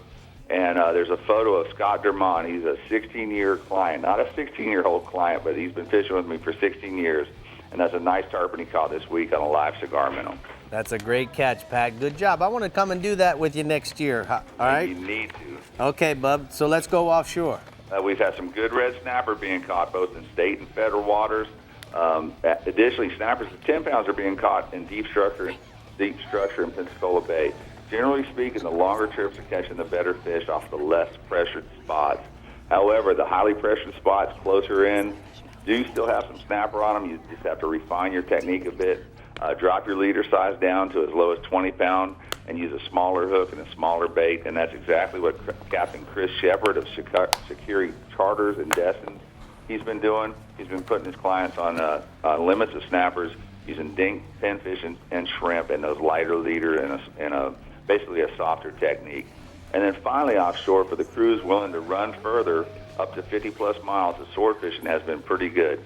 And there's a photo of Scott Dermont. He's a 16-year client, not a 16-year-old client, but he's been fishing with me for 16 years. And that's a nice tarpon he caught this week on a live cigar minnow. That's a great catch, Pat. Good job. I want to come and do that with you next year. All right? You need to. Okay, bub. So let's go offshore. We've had some good red snapper being caught both in state and federal waters. Additionally, snappers of 10 pounds are being caught in deep structure in Pensacola Bay. Generally speaking, the longer trips are catching the better fish off the less pressured spots. However, the highly pressured spots closer in do still have some snapper on them. You just have to refine your technique a bit. Drop your leader size down to as low as 20 pound and use a smaller hook and a smaller bait, and that's exactly what Captain Chris Shepard of Security Charters and Destin, he's been doing. He's been putting his clients on limits of snappers using dink, pinfish, and shrimp, and those lighter leader and basically a softer technique. And then finally offshore, for the crews willing to run further, up to 50-plus miles, the sword fishing has been pretty good.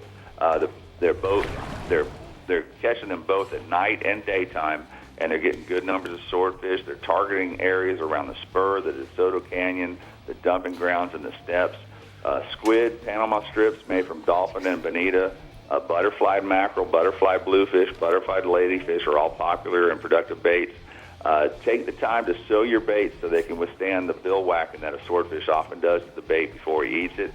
They're catching them both at night and daytime, and they're getting good numbers of swordfish. They're targeting areas around the spur, the DeSoto Canyon, the dumping grounds, and the steps. Squid, Panama strips made from dolphin and bonita, butterfly mackerel, butterfly bluefish, butterfly ladyfish are all popular and productive baits. Take the time to sow your baits so they can withstand the bill whacking that a swordfish often does to the bait before he eats it.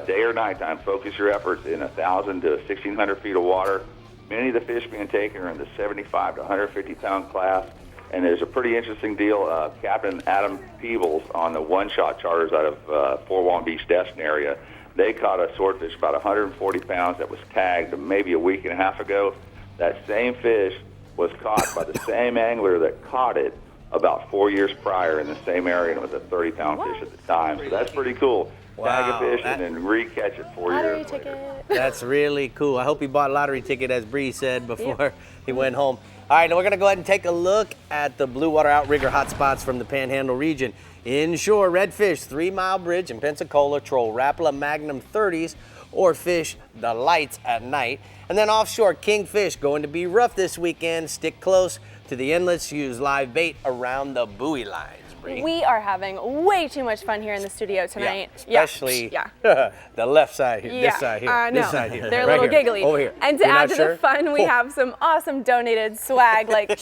Day or nighttime, focus your efforts in 1,000 to 1,600 feet of water. Many of the fish being taken are in the 75 to 150-pound class. And there's a pretty interesting deal. Captain Adam Peebles on the one-shot charters out of Fort Walton Beach, Destin area, they caught a swordfish about 140 pounds that was tagged maybe a week and a half ago. That same fish was caught by the same angler that caught it about 4 years prior in the same area, and it was a 30-pound fish at the time. So that's pretty cool. tag a Wow, fish, and then re-catch it 4 Lottery years later. ticket. That's really cool. I hope he bought a lottery ticket, as Bree said before he went home. All right, now we're gonna go ahead and take a look at the blue water outrigger hotspots from the Panhandle region. Inshore, redfish, 3 Mile Bridge in Pensacola, troll Rapala Magnum 30s, or fish the lights at night. And then offshore, kingfish going to be rough this weekend. Stick close to the inlets, use live bait around the buoy lines. Bree. We are having way too much fun here in the studio tonight. Especially the left side here, this side here, this side here. They're a right little here, giggly. over here. And to You're add not to sure? the fun, we have some awesome donated swag like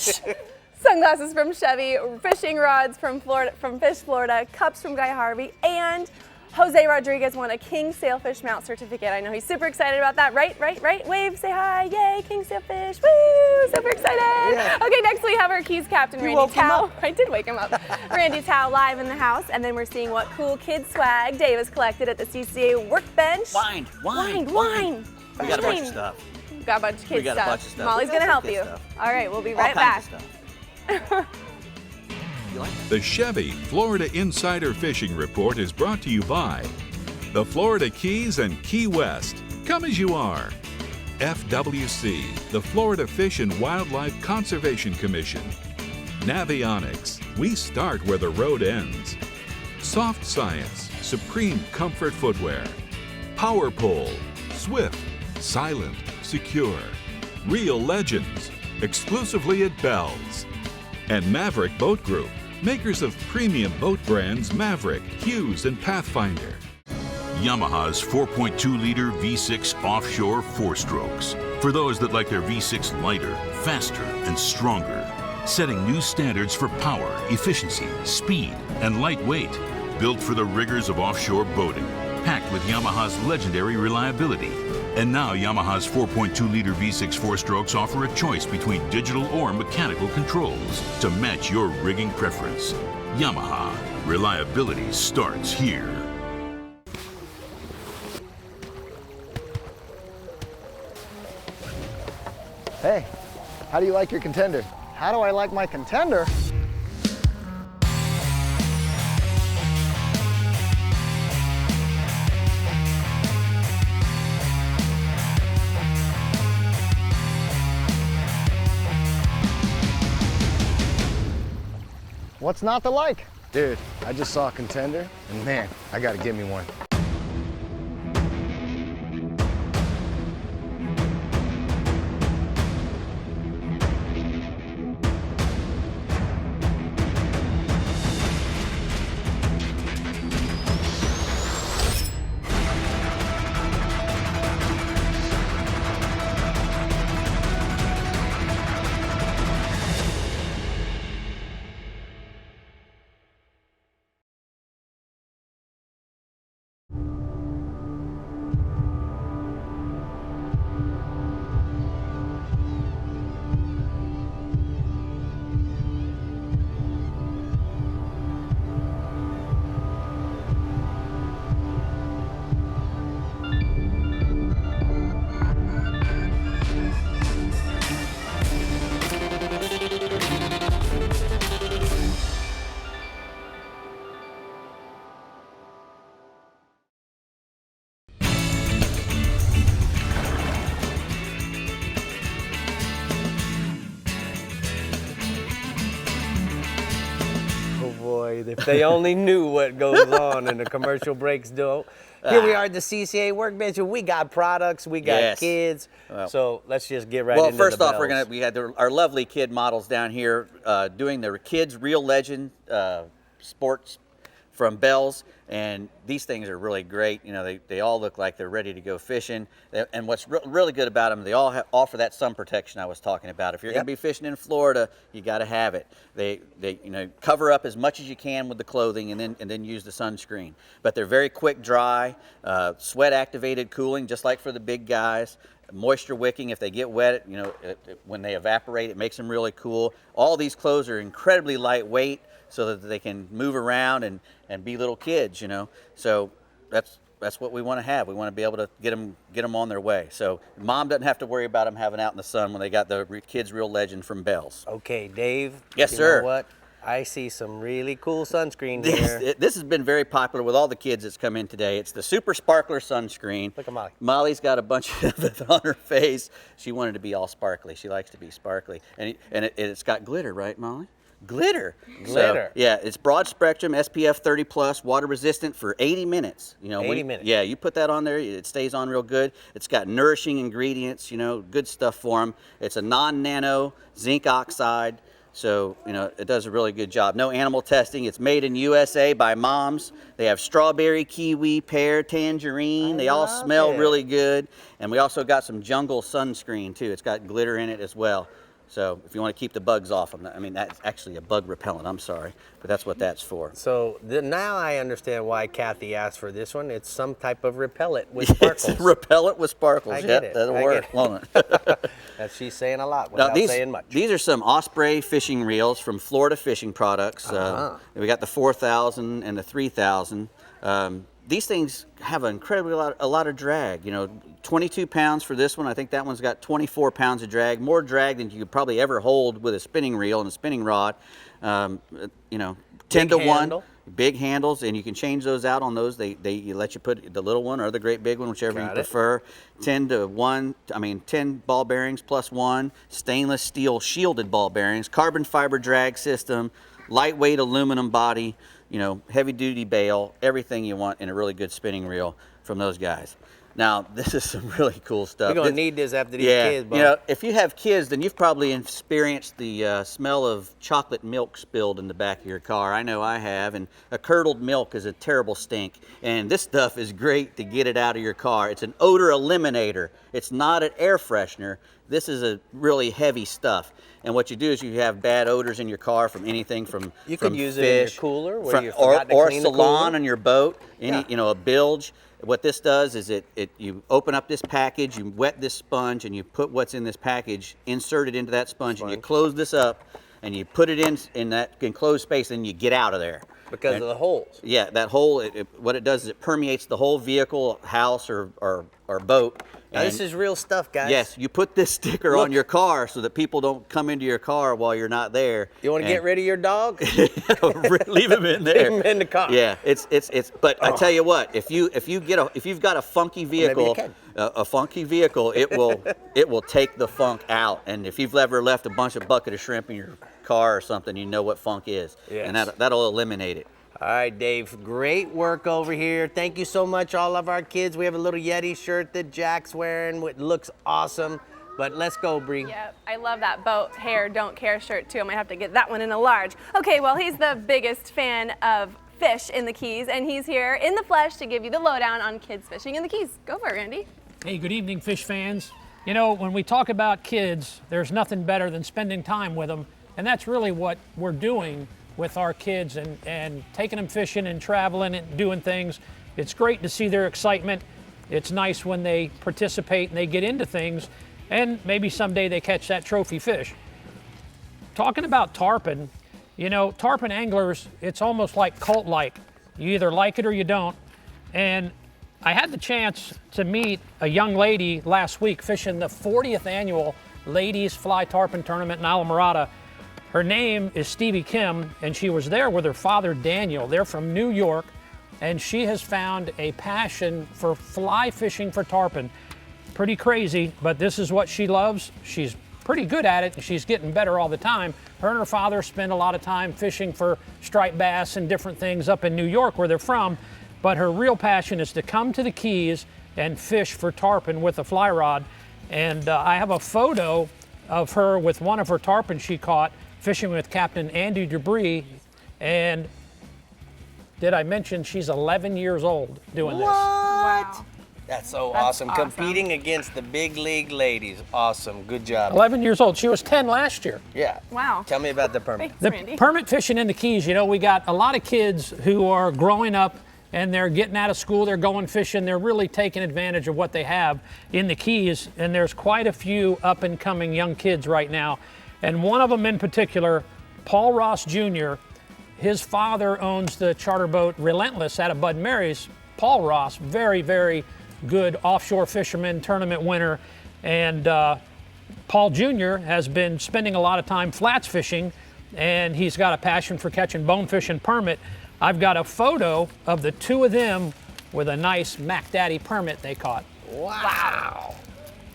sunglasses from Chevy, fishing rods from Florida, from Fish Florida, cups from Guy Harvey, and Jose Rodriguez won a King Sailfish mount certificate. I know he's super excited about that. Right? Wave, say hi. Yay, King Sailfish. Woo, super excited. Yeah. Okay, next we have our Keys captain, Randy Tao. I did wake him up. Randy Tao live in the house, and then we're seeing what cool kid swag Dave has collected at the CCA workbench. Wine. Wine. We got a bunch of stuff. Got a bunch of kid We got a stuff. bunch of stuff. Molly's We got gonna help some you. kid stuff. All right, we'll be All right back. kinds of stuff. You like it? The Chevy Florida Insider Fishing Report is brought to you by the Florida Keys and Key West. Come as you are. FWC, the Florida Fish and Wildlife Conservation Commission. Navionics, we start where the road ends. Soft Science, supreme comfort footwear. Power Pole, swift, silent, secure. Real legends, exclusively at Bell's. And Maverick Boat Group, makers of premium boat brands Maverick, Hughes, and Pathfinder. Yamaha's 4.2-liter V6 offshore 4-strokes. For those that like their V6 lighter, faster, and stronger. Setting new standards for power, efficiency, speed, and lightweight. Built for the rigors of offshore boating. Packed with Yamaha's legendary reliability. And now Yamaha's 4.2-liter V6 4-strokes offer a choice between digital or mechanical controls to match your rigging preference. Yamaha. Reliability starts here. Hey, how do you like your contender? How do I like my contender? What's not to like? Dude, I just saw a contender, and man, I gotta give me one. If they only knew what goes on in the commercial breaks, though. Here we are at the CCA workbench, and we got products, we got kids. Well, so let's just get right into the Well, first off, bells. we had our lovely kid models down here doing the kids Real Legend sports from Bell's, and these things are really great. You know, they all look like they're ready to go fishing. And what's really good about them, they all offer that sun protection I was talking about. If you're going to be fishing in Florida, you got to have it. They cover up as much as you can with the clothing, and then use the sunscreen. But they're very quick dry, sweat activated cooling, just like for the big guys. Moisture wicking, if they get wet, when they evaporate, it makes them really cool. All these clothes are incredibly lightweight, so that they can move around and be little kids, So that's what we want to have. We want to be able to get them on their way. So mom doesn't have to worry about them having out in the sun when they got the kids Real Legend from Bell's. Okay, Dave. Yes, you sir. Know what? I see some really cool sunscreen here. This has been very popular with all the kids that's come in today. It's the Super Sparkler Sunscreen. Look at Molly. Molly's got a bunch of it on her face. She wanted to be all sparkly. She likes to be sparkly. And it's got glitter, right, Molly? Glitter. Glitter. So, yeah, it's broad spectrum, SPF 30 plus, water resistant for 80 minutes. 80 minutes. Yeah, you put that on there, it stays on real good. It's got nourishing ingredients, good stuff for them. It's a non-nano zinc oxide. So, it does a really good job. No animal testing. It's made in USA by moms. They have strawberry, kiwi, pear, tangerine. They all smell really good. And we also got some jungle sunscreen, too. It's got glitter in it as well. So if you want to keep the bugs off them, I mean, that's actually a bug repellent, I'm sorry, but that's what that's for. So now I understand why Kathy asked for this one. It's some type of repellent with sparkles. It's a repellent with sparkles. I get it. That'll work, won't it? She's saying a lot without saying much. These are some Osprey fishing reels from Florida Fishing Products. We got the 4,000 and the 3,000. These things have an incredibly a lot of drag. 22 pounds for this one. I think that one's got 24 pounds of drag, more drag than you could probably ever hold with a spinning reel and a spinning rod. 10 to 1, big handles, and you can change those out on those. They let you put the little one or the great big one, whichever you prefer. 10 to 1, 10 ball bearings plus 1, stainless steel shielded ball bearings, carbon fiber drag system, lightweight aluminum body, heavy duty bail, everything you want in a really good spinning reel from those guys. Now, this is some really cool stuff. We're going to need this after these kids, Bob. If you have kids, then you've probably experienced the smell of chocolate milk spilled in the back of your car. I know I have, and a curdled milk is a terrible stink. And this stuff is great to get it out of your car. It's an odor eliminator. It's not an air freshener. This is a really heavy stuff. And what you do is you have bad odors in your car from anything from You could use fish, it in your cooler where you forgot to clean the salon cooler. on your boat, a bilge. What this does is you open up this package, you wet this sponge, and you put what's in this package, insert it into that sponge, and you close this up, and you put it in that enclosed space, and you get out of there. Because of the holes. Yeah, that hole, what it does is it permeates the whole vehicle, house, or boat. Now, this is real stuff, guys. Yes, you put this sticker on your car so that people don't come into your car while you're not there. You want to get rid of your dog? Leave him in there. Leave him in the car. Yeah, but I tell you what, if you've got a funky vehicle, it will take the funk out. And if you've ever left a bucket of shrimp in your car or something, you know what funk is. Yes. And that'll eliminate it. All right, Dave, great work over here. Thank you so much, all of our kids. We have a little Yeti shirt that Jack's wearing, which looks awesome. But let's go, Bree. Yep, I love that boat hair, don't care shirt too. I might have to get that one in a large. Okay, well, he's the biggest fan of fish in the Keys, and he's here in the flesh to give you the lowdown on kids fishing in the Keys. Go for it, Randy. Hey, good evening, fish fans. When we talk about kids, there's nothing better than spending time with them, and that's really what we're doing with our kids and taking them fishing and traveling and doing things. It's great to see their excitement. It's nice when they participate and they get into things, and maybe someday they catch that trophy fish. Talking about tarpon, tarpon anglers, it's almost like cult-like. You either like it or you don't. And I had the chance to meet a young lady last week fishing the 40th annual Ladies Fly Tarpon Tournament in Alamorada. Her name is Stevie Kim, and she was there with her father, Daniel. They're from New York, and she has found a passion for fly fishing for tarpon. Pretty crazy, but this is what she loves. She's pretty good at it, and she's getting better all the time. Her and her father spend a lot of time fishing for striped bass and different things up in New York where they're from, but her real passion is to come to the Keys and fish for tarpon with a fly rod. And I have a photo of her with one of her tarpon she caught fishing with Captain Andy Dubree. And did I mention she's 11 years old doing this? Wow. That's awesome. Competing against the big league ladies. Awesome. Good job. 11 years old. She was 10 last year. Yeah. Wow. Tell me about the permit. The permit fishing in the Keys, we got a lot of kids who are growing up and they're getting out of school, they're going fishing, they're really taking advantage of what they have in the Keys, and there's quite a few up and coming young kids right now. And one of them in particular, Paul Ross Jr., his father owns the charter boat Relentless out of Bud Mary's. Paul Ross, very, very good offshore fisherman, tournament winner. And Paul Jr. has been spending a lot of time flats fishing and he's got a passion for catching bonefish and permit. I've got a photo of the two of them with a nice Mac Daddy permit they caught. Wow.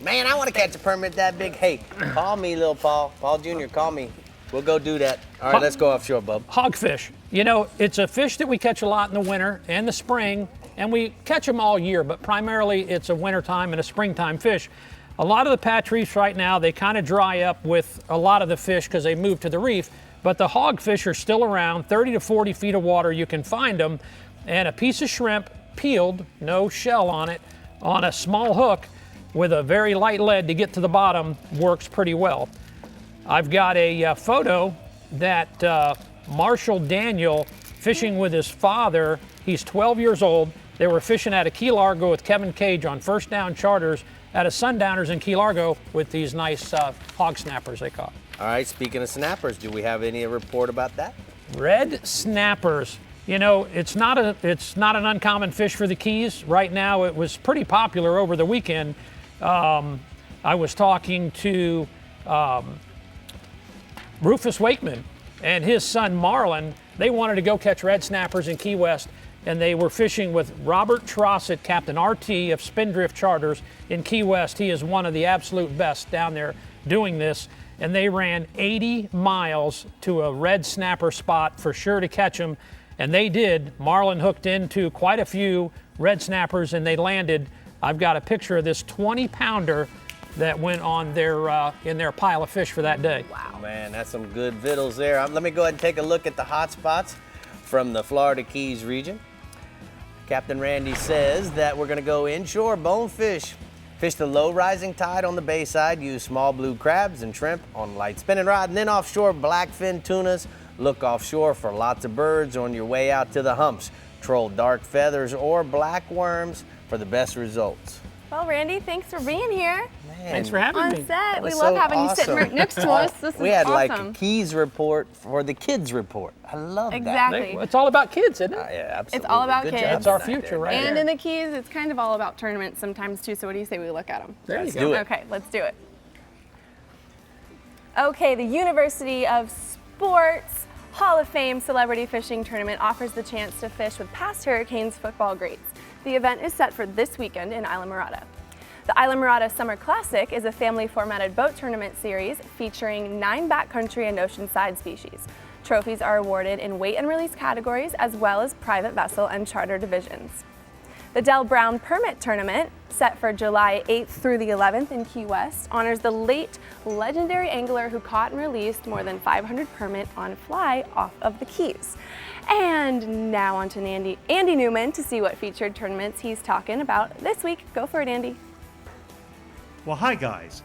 Man, I want to catch a permit that big. Hey, call me, little Paul. Paul Jr., call me. We'll go do that. All right, let's go offshore, bub. Hogfish. You know, it's a fish that we catch a lot in the winter and the spring, and we catch them all year, but primarily it's a wintertime and a springtime fish. A lot of the patch reefs right now, they kind of dry up with a lot of the fish because they move to the reef, but the hogfish are still around, 30 to 40 feet of water, you can find them, and a piece of shrimp, peeled, no shell on it, on a small hook with a very light lead to get to the bottom works pretty well. I've got a photo that Marshall Daniel fishing with his father. He's 12 years old. They were fishing at a Key Largo with Kevin Cage on First Down Charters at a Sundowners in Key Largo with these nice hog snappers they caught. All right, speaking of snappers, do we have any report about that? Red snappers. You know, it's not an uncommon fish for the Keys. Right now, it was pretty popular over the weekend. I was talking to Rufus Wakeman and his son Marlon. They wanted to go catch red snappers in Key West, and they were fishing with Robert Trossett, Captain RT of Spindrift Charters in Key West. He is one of the absolute best down there doing this. And they ran 80 miles to a red snapper spot for sure to catch them. And they did. Marlin hooked into quite a few red snappers and they landed. I've got a picture of this 20-pounder that went on their in their pile of fish for that day. Wow, man, that's some good vittles there. Let me go ahead and take a look at the hot spots from the Florida Keys region. Captain Randy says that we're going to go inshore bonefish. Fish the low rising tide on the bayside, use small blue crabs and shrimp on light spinning rod, and then offshore blackfin tunas. Look offshore for lots of birds on your way out to the humps. Troll dark feathers or black worms for the best results. Well, Randy, thanks for being here. Man, thanks for having me. On set. We love having you sitting right next to us. This is we had awesome. like a Keys report for the kids report. I love that. Exactly. It's all about kids, isn't it? Yeah, absolutely. It's all about Good kids. job It's our tonight future, there. right? And in the Keys, it's kind of all about tournaments sometimes too. So what do you say we look at them? There you Let's go. do it. Okay, let's do it. Okay, the University of Sports Hall of Fame Celebrity Fishing Tournament offers the chance to fish with past Hurricanes football greats. The event is set for this weekend in Islamorada. The Islamorada Summer Classic is a family-formatted boat tournament series featuring 9 backcountry and oceanside species. Trophies are awarded in weight and release categories as well as private vessel and charter divisions. The Del Brown Permit Tournament, set for July 8th through the 11th in Key West, honors the late legendary angler who caught and released more than 500 permit on fly off of the Keys. And now on to Andy Newman to see what featured tournaments he's talking about this week. Go for it, Andy. Well, hi guys.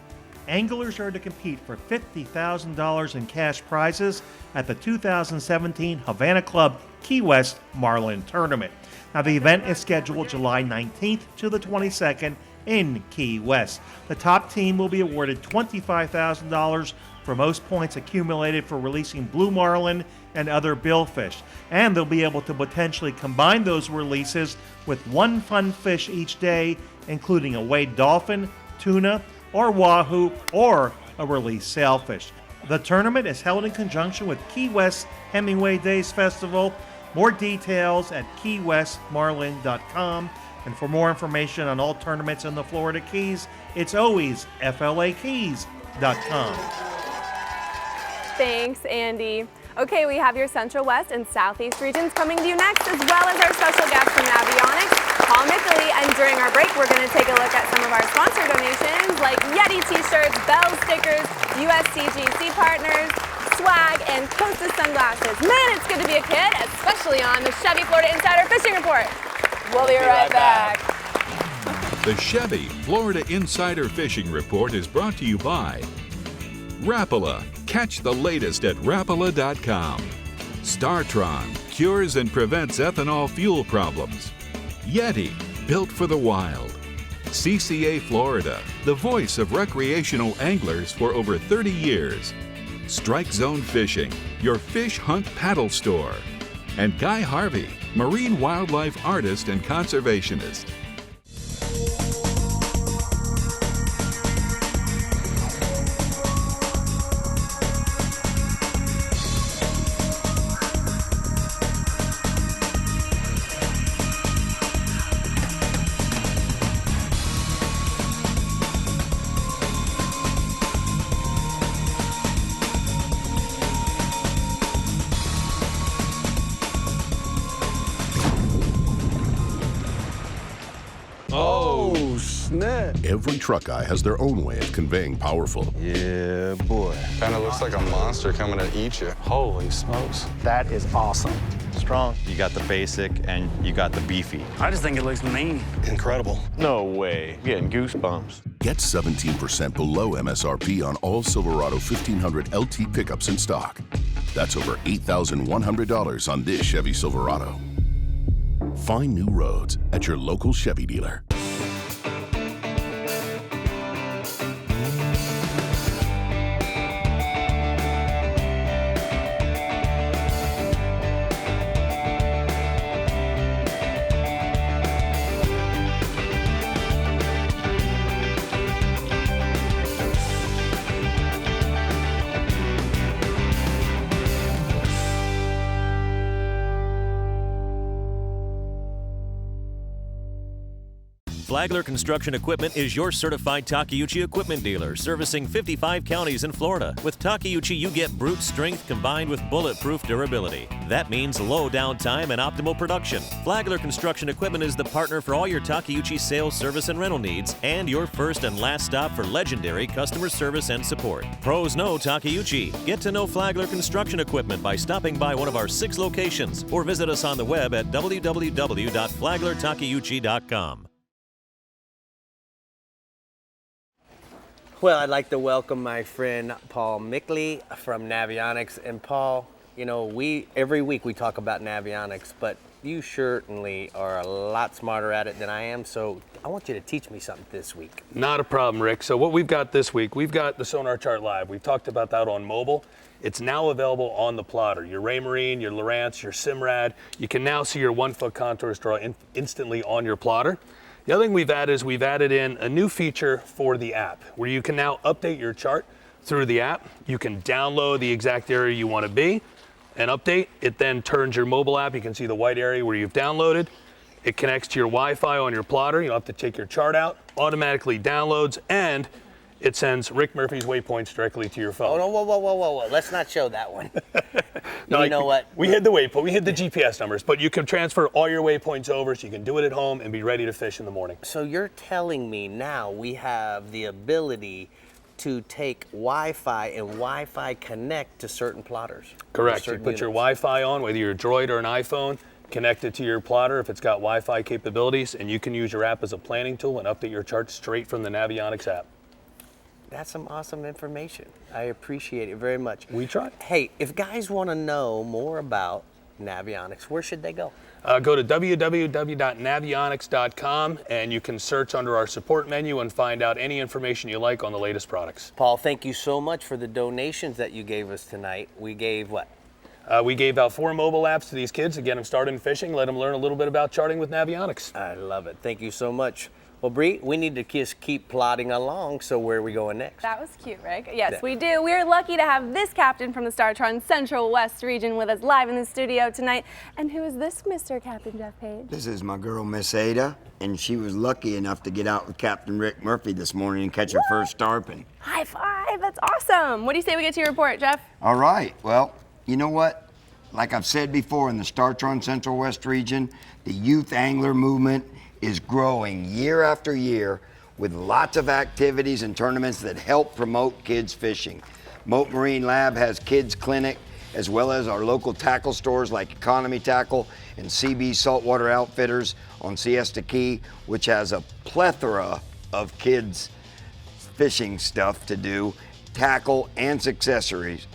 Anglers are to compete for $50,000 in cash prizes at the 2017 Havana Club Key West Marlin Tournament. Now, the event is scheduled July 19th to the 22nd in Key West. The top team will be awarded $25,000 for most points accumulated for releasing blue marlin and other billfish. And they'll be able to potentially combine those releases with one fun fish each day, including a wade dolphin, tuna, or wahoo, or a released sailfish. The tournament is held in conjunction with Key West Hemingway Days Festival. More details at keywestmarlin.com. And for more information on all tournaments in the Florida Keys, it's always flakeys.com. Thanks, Andy. Okay, we have your Central West and Southeast regions coming to you next, as well as our special guest from Navionics, Paul Mickley. And during our break, we're going to take a look at some of our sponsor donations, like Yeti t-shirts, Bell stickers, USCGC partners, swag, and Costa sunglasses. Man, it's good to be a kid, especially on the Chevy Florida Insider Fishing Report. We'll be right back. The Chevy Florida Insider Fishing Report is brought to you by Rapala. Catch the latest at Rapala.com. Startron cures and prevents ethanol fuel problems. Yeti, built for the wild. CCA Florida, the voice of recreational anglers for over 30 years. Strike Zone Fishing, your fish hunt paddle store. And Guy Harvey, marine wildlife artist and conservationist. Oh, snap. Every truck guy has their own way of conveying powerful. Yeah, boy. Kind of looks like a monster coming to eat you. Holy smokes. That is awesome. Strong. You got the basic and you got the beefy. I just think it looks mean. Incredible. No way. I'm getting goosebumps. Get 17% below MSRP on all Silverado 1500 LT pickups in stock. That's over $8,100 on this Chevy Silverado. Find new roads at your local Chevy dealer. Flagler Construction Equipment is your certified Takeuchi equipment dealer, servicing 55 counties in Florida. With Takeuchi, you get brute strength combined with bulletproof durability. That means low downtime and optimal production. Flagler Construction Equipment is the partner for all your Takeuchi sales, service, and rental needs, and your first and last stop for legendary customer service and support. Pros know Takeuchi. Get to know Flagler Construction Equipment by stopping by one of our 6 locations or visit us on the web at www.flaglertakeuchi.com. Well, I'd like to welcome my friend Paul Mickley from Navionics. And Paul, you know, every week we talk about Navionics, but you certainly are a lot smarter at it than I am, so I want you to teach me something this week. Not a problem, Rick. So what we've got this week, we've got the Sonar Chart Live. We've talked about that on mobile. It's now available on the plotter. Your Raymarine, your Lowrance, your Simrad. You can now see your 1-foot contours draw instantly on your plotter. The other thing we've added is we've added in a new feature for the app where you can now update your chart through the app. You can download the exact area you want to be and update. It then turns your mobile app. You can see the white area where you've downloaded. It connects to your Wi-Fi on your plotter. You don't have to take your chart out. Automatically downloads, and it sends Rick Murphy's waypoints directly to your phone. Oh, no, whoa. Let's not show that one. No, you know what? We hid the waypoint. We hid the GPS numbers, but you can transfer all your waypoints over so you can do it at home and be ready to fish in the morning. So you're telling me now we have the ability to take Wi-Fi and Wi-Fi connect to certain plotters? Correct. You put your Wi-Fi on, whether you're a Droid or an iPhone, connect it to your plotter if it's got Wi-Fi capabilities, and you can use your app as a planning tool and update your chart straight from the Navionics app. That's some awesome information. I appreciate it very much. We try. Hey, if guys want to know more about Navionics, where should they go? Go to www.navionics.com and you can search under our support menu and find out any information you like on the latest products. Paul, thank you so much for the donations that you gave us tonight. We gave what? We gave out 4 mobile apps to these kids to get them started in fishing, let them learn a little bit about charting with Navionics. I love it. Thank you so much. Well, Bree, we need to just keep plodding along, so where are we going next? That was cute, Rick. Yes, we do. We're lucky to have this captain from the Startron Central West region with us live in the studio tonight. And who is this Mr. Captain Jeff Page? This is my girl, Miss Ada, and she was lucky enough to get out with Captain Rick Murphy this morning and catch her first tarpon. High five, that's awesome. What do you say we get to your report, Jeff? All right, well, you know what? Like I've said before, in the Startron Central West region, the youth angler movement is growing year after year with lots of activities and tournaments that help promote kids fishing. Moat Marine Lab has kids clinic, as well as our local tackle stores like Economy Tackle and CB Saltwater Outfitters on Siesta Key, which has a plethora of kids fishing stuff to do, tackle and accessories.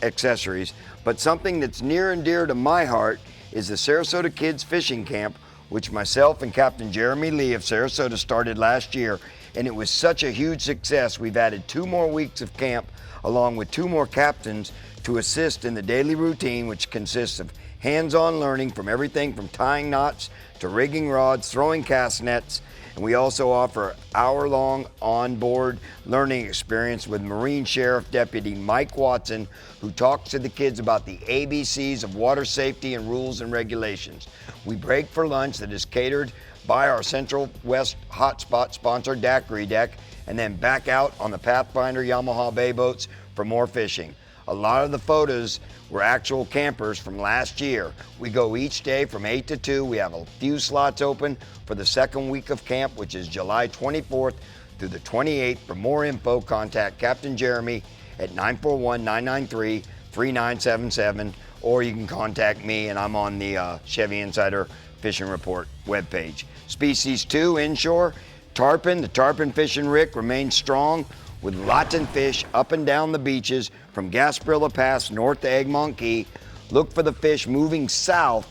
But something that's near and dear to my heart is the Sarasota Kids Fishing Camp, which myself and Captain Jeremy Lee of Sarasota started last year, and it was such a huge success. We've added 2 more weeks of camp along with 2 more captains to assist in the daily routine, which consists of hands-on learning from everything from tying knots to rigging rods, throwing cast nets, and we also offer hour-long on-board learning experience with Marine Sheriff Deputy Mike Watson, who talks to the kids about the ABCs of water safety and rules and regulations. We break for lunch that is catered by our Central West Hotspot sponsor, Daiquiri Deck, and then back out on the Pathfinder Yamaha Bay boats for more fishing. A lot of the photos were actual campers from last year. We go each day from 8 to 2. We have a few slots open for the second week of camp, which is July 24th through the 28th. For more info, contact Captain Jeremy at 941-993-3977, or you can contact me, and I'm on the Chevy Insider Fishing Report webpage. Species 2, inshore, tarpon. The tarpon fishing rick remains strong with lots of fish up and down the beaches from Gasparilla Pass north to Egmont Key. Look for the fish moving south.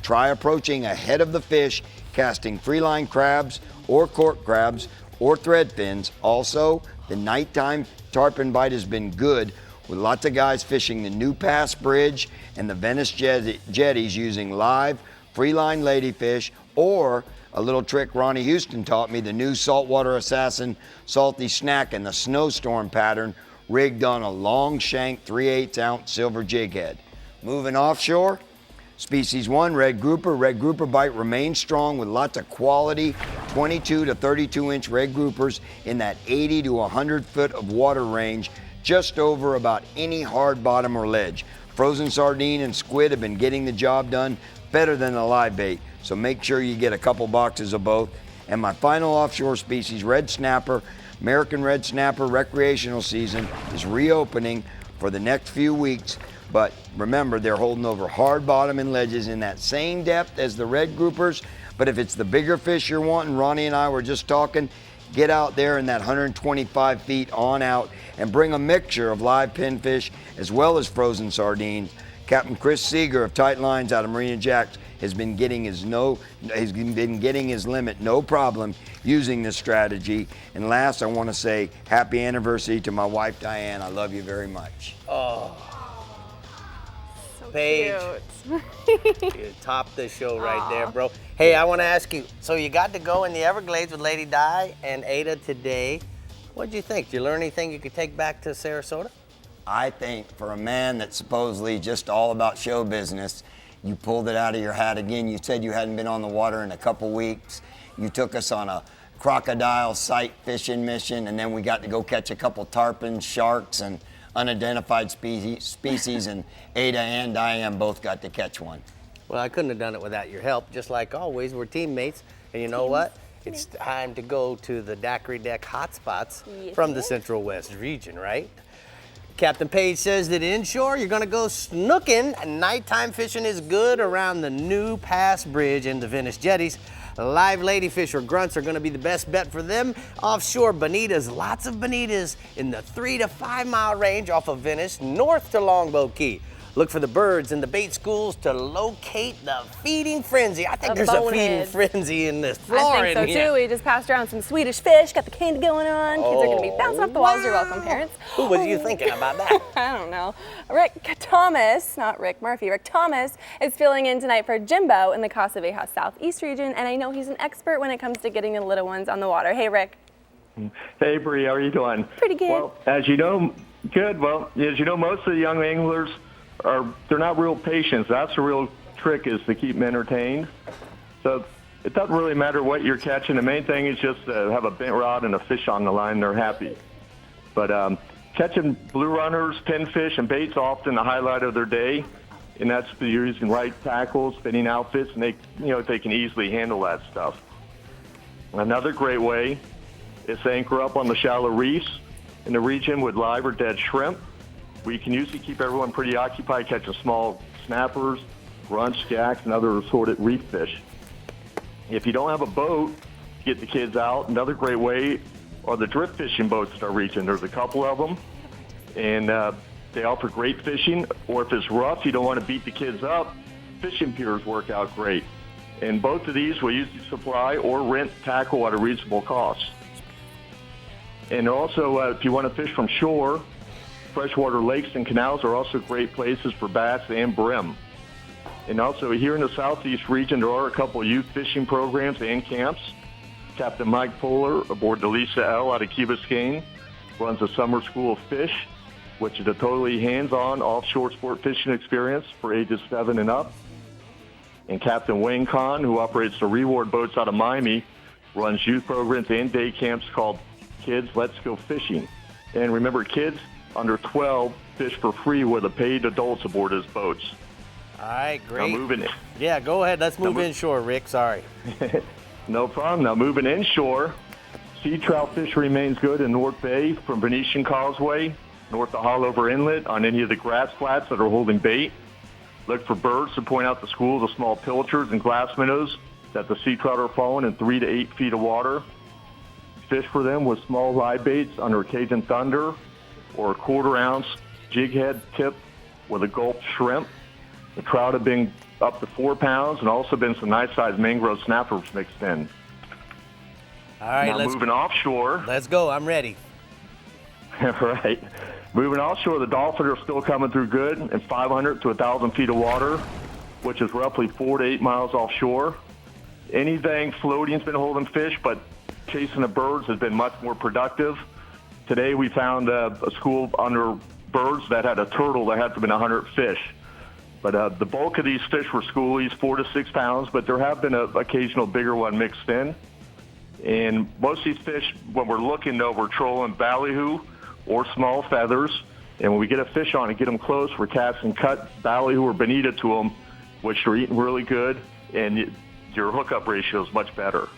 Try approaching ahead of the fish, casting freeline crabs or cork crabs or thread fins. Also, the nighttime tarpon bite has been good, with lots of guys fishing the New Pass Bridge and the Venice jetties using live freeline ladyfish, or a little trick Ronnie Houston taught me, the new Saltwater Assassin Salty Snack in the snowstorm pattern, rigged on a long shank 3/8 ounce silver jig head. Moving offshore, species 1, red grouper. Red grouper bite remains strong with lots of quality 22 to 32 inch red groupers in that 80 to 100 foot of water range, just over about any hard bottom or ledge. Frozen sardine and squid have been getting the job done better than the live bait, so make sure you get a couple boxes of both. And my final offshore species, red snapper. American red snapper recreational season is reopening for the next few weeks, but remember, they're holding over hard bottom and ledges in that same depth as the red groupers. But if it's the bigger fish you're wanting, Ronnie and I were just talking, get out there in that 125 feet on out and bring a mixture of live pinfish as well as frozen sardines. Captain Chris Seeger of Tight Lines out of Marina Jacks has been getting his limit no problem using this strategy. And last, I want to say happy anniversary to my wife Diane. I love you very much. Oh, So Paige, cute. you topped the show right there, bro. Hey, I want to ask you, so you got to go in the Everglades with Lady Di and Ada today. What'd you think? Did you learn anything you could take back to Sarasota? I think for a man that's supposedly just all about show business, you pulled it out of your hat again. You said you hadn't been on the water in a couple weeks. You took us on a crocodile sight fishing mission, and then we got to go catch a couple tarpons, sharks, and unidentified species, and Ada and Diane both got to catch one. Well, I couldn't have done it without your help. Just like always, we're teammates. And you know what? It's time to go to the Daiquiri Deck hotspots from the Central West region, right? Captain Page says that inshore, you're gonna go snooking. Nighttime fishing is good around the New Pass Bridge and the Venice jetties. Live ladyfish or grunts are gonna be the best bet for them. Offshore, bonitas, lots of bonitas in the 3 to 5 mile range off of Venice, north to Longboat Key. Look for the birds in the bait schools to locate the feeding frenzy. I think there's a feeding frenzy in this floor. I think so too. We just passed around some Swedish fish, got the candy going on. Kids are gonna be bouncing off the walls. You're welcome, parents. Who was you thinking about that? I don't know. Rick Thomas, not Rick Murphy, Rick Thomas is filling in tonight for Jimbo in the Casa Vieja Southeast region, and I know he's an expert when it comes to getting the little ones on the water. Hey, Rick. Hey, Bree, how are you doing? Pretty good. Well, as you know, good. Well, as you know, most of the young anglers they're not real patient. That's the real trick, is to keep them entertained. So it doesn't really matter what you're catching. The main thing is just to have a bent rod and a fish on the line. They're happy. But catching blue runners, pinfish, and bait's often the highlight of their day, and that's using right tackles, spinning outfits, and they can easily handle that stuff. Another great way is to anchor up on the shallow reefs in the region with live or dead shrimp. We can usually keep everyone pretty occupied catching small snappers, grunts, jacks, and other assorted reef fish. If you don't have a boat to get the kids out, another great way are the drift fishing boats in our region. There's a couple of them, and they offer great fishing. Or if it's rough, you don't want to beat the kids up, fishing piers work out great. And both of these will usually supply or rent tackle at a reasonable cost. And also, if you want to fish from shore, freshwater lakes and canals are also great places for bass and brim. And also here in the Southeast region, there are a couple of youth fishing programs and camps. Captain Mike Fuller aboard the Lisa L out of Key Biscayne runs a summer school of fish, which is a totally hands-on offshore sport fishing experience for ages 7 and up. And Captain Wayne Kahn, who operates the Reward boats out of Miami, runs youth programs and day camps called Kids Let's Go Fishing. And remember, kids under 12 fish for free with the paid adults aboard his boats. All right, great. Now moving in. Yeah, go ahead. Let's move inshore, Rick. Sorry. No problem. Now moving inshore, sea trout fish remains good in North Bay from Venetian Causeway, north of Hollover Inlet on any of the grass flats that are holding bait. Look for birds to point out the schools of small pilchards and glass minnows that the sea trout are following in 3 to 8 feet of water. Fish for them with small live baits under Cajun Thunder or a 1/4 ounce jig head tip with a gulp shrimp. The trout have been up to 4 pounds and also been some nice sized mangrove snappers mixed in. All right, now moving offshore. Let's go. I'm ready. Right. Moving offshore, the dolphins are still coming through good in 500 to 1,000 feet of water, which is roughly 4 to 8 miles offshore. Anything floating's been holding fish, but chasing the birds has been much more productive. Today we found a school under birds that had a turtle that had to have been 100 fish. But the bulk of these fish were schoolies, 4 to 6 pounds, but there have been an occasional bigger one mixed in. And most of these fish, when we're looking though, we're trolling ballyhoo or small feathers. And when we get a fish on and get them close, we're casting cut ballyhoo or bonita to them, which are eating really good, and your hookup ratio is much better.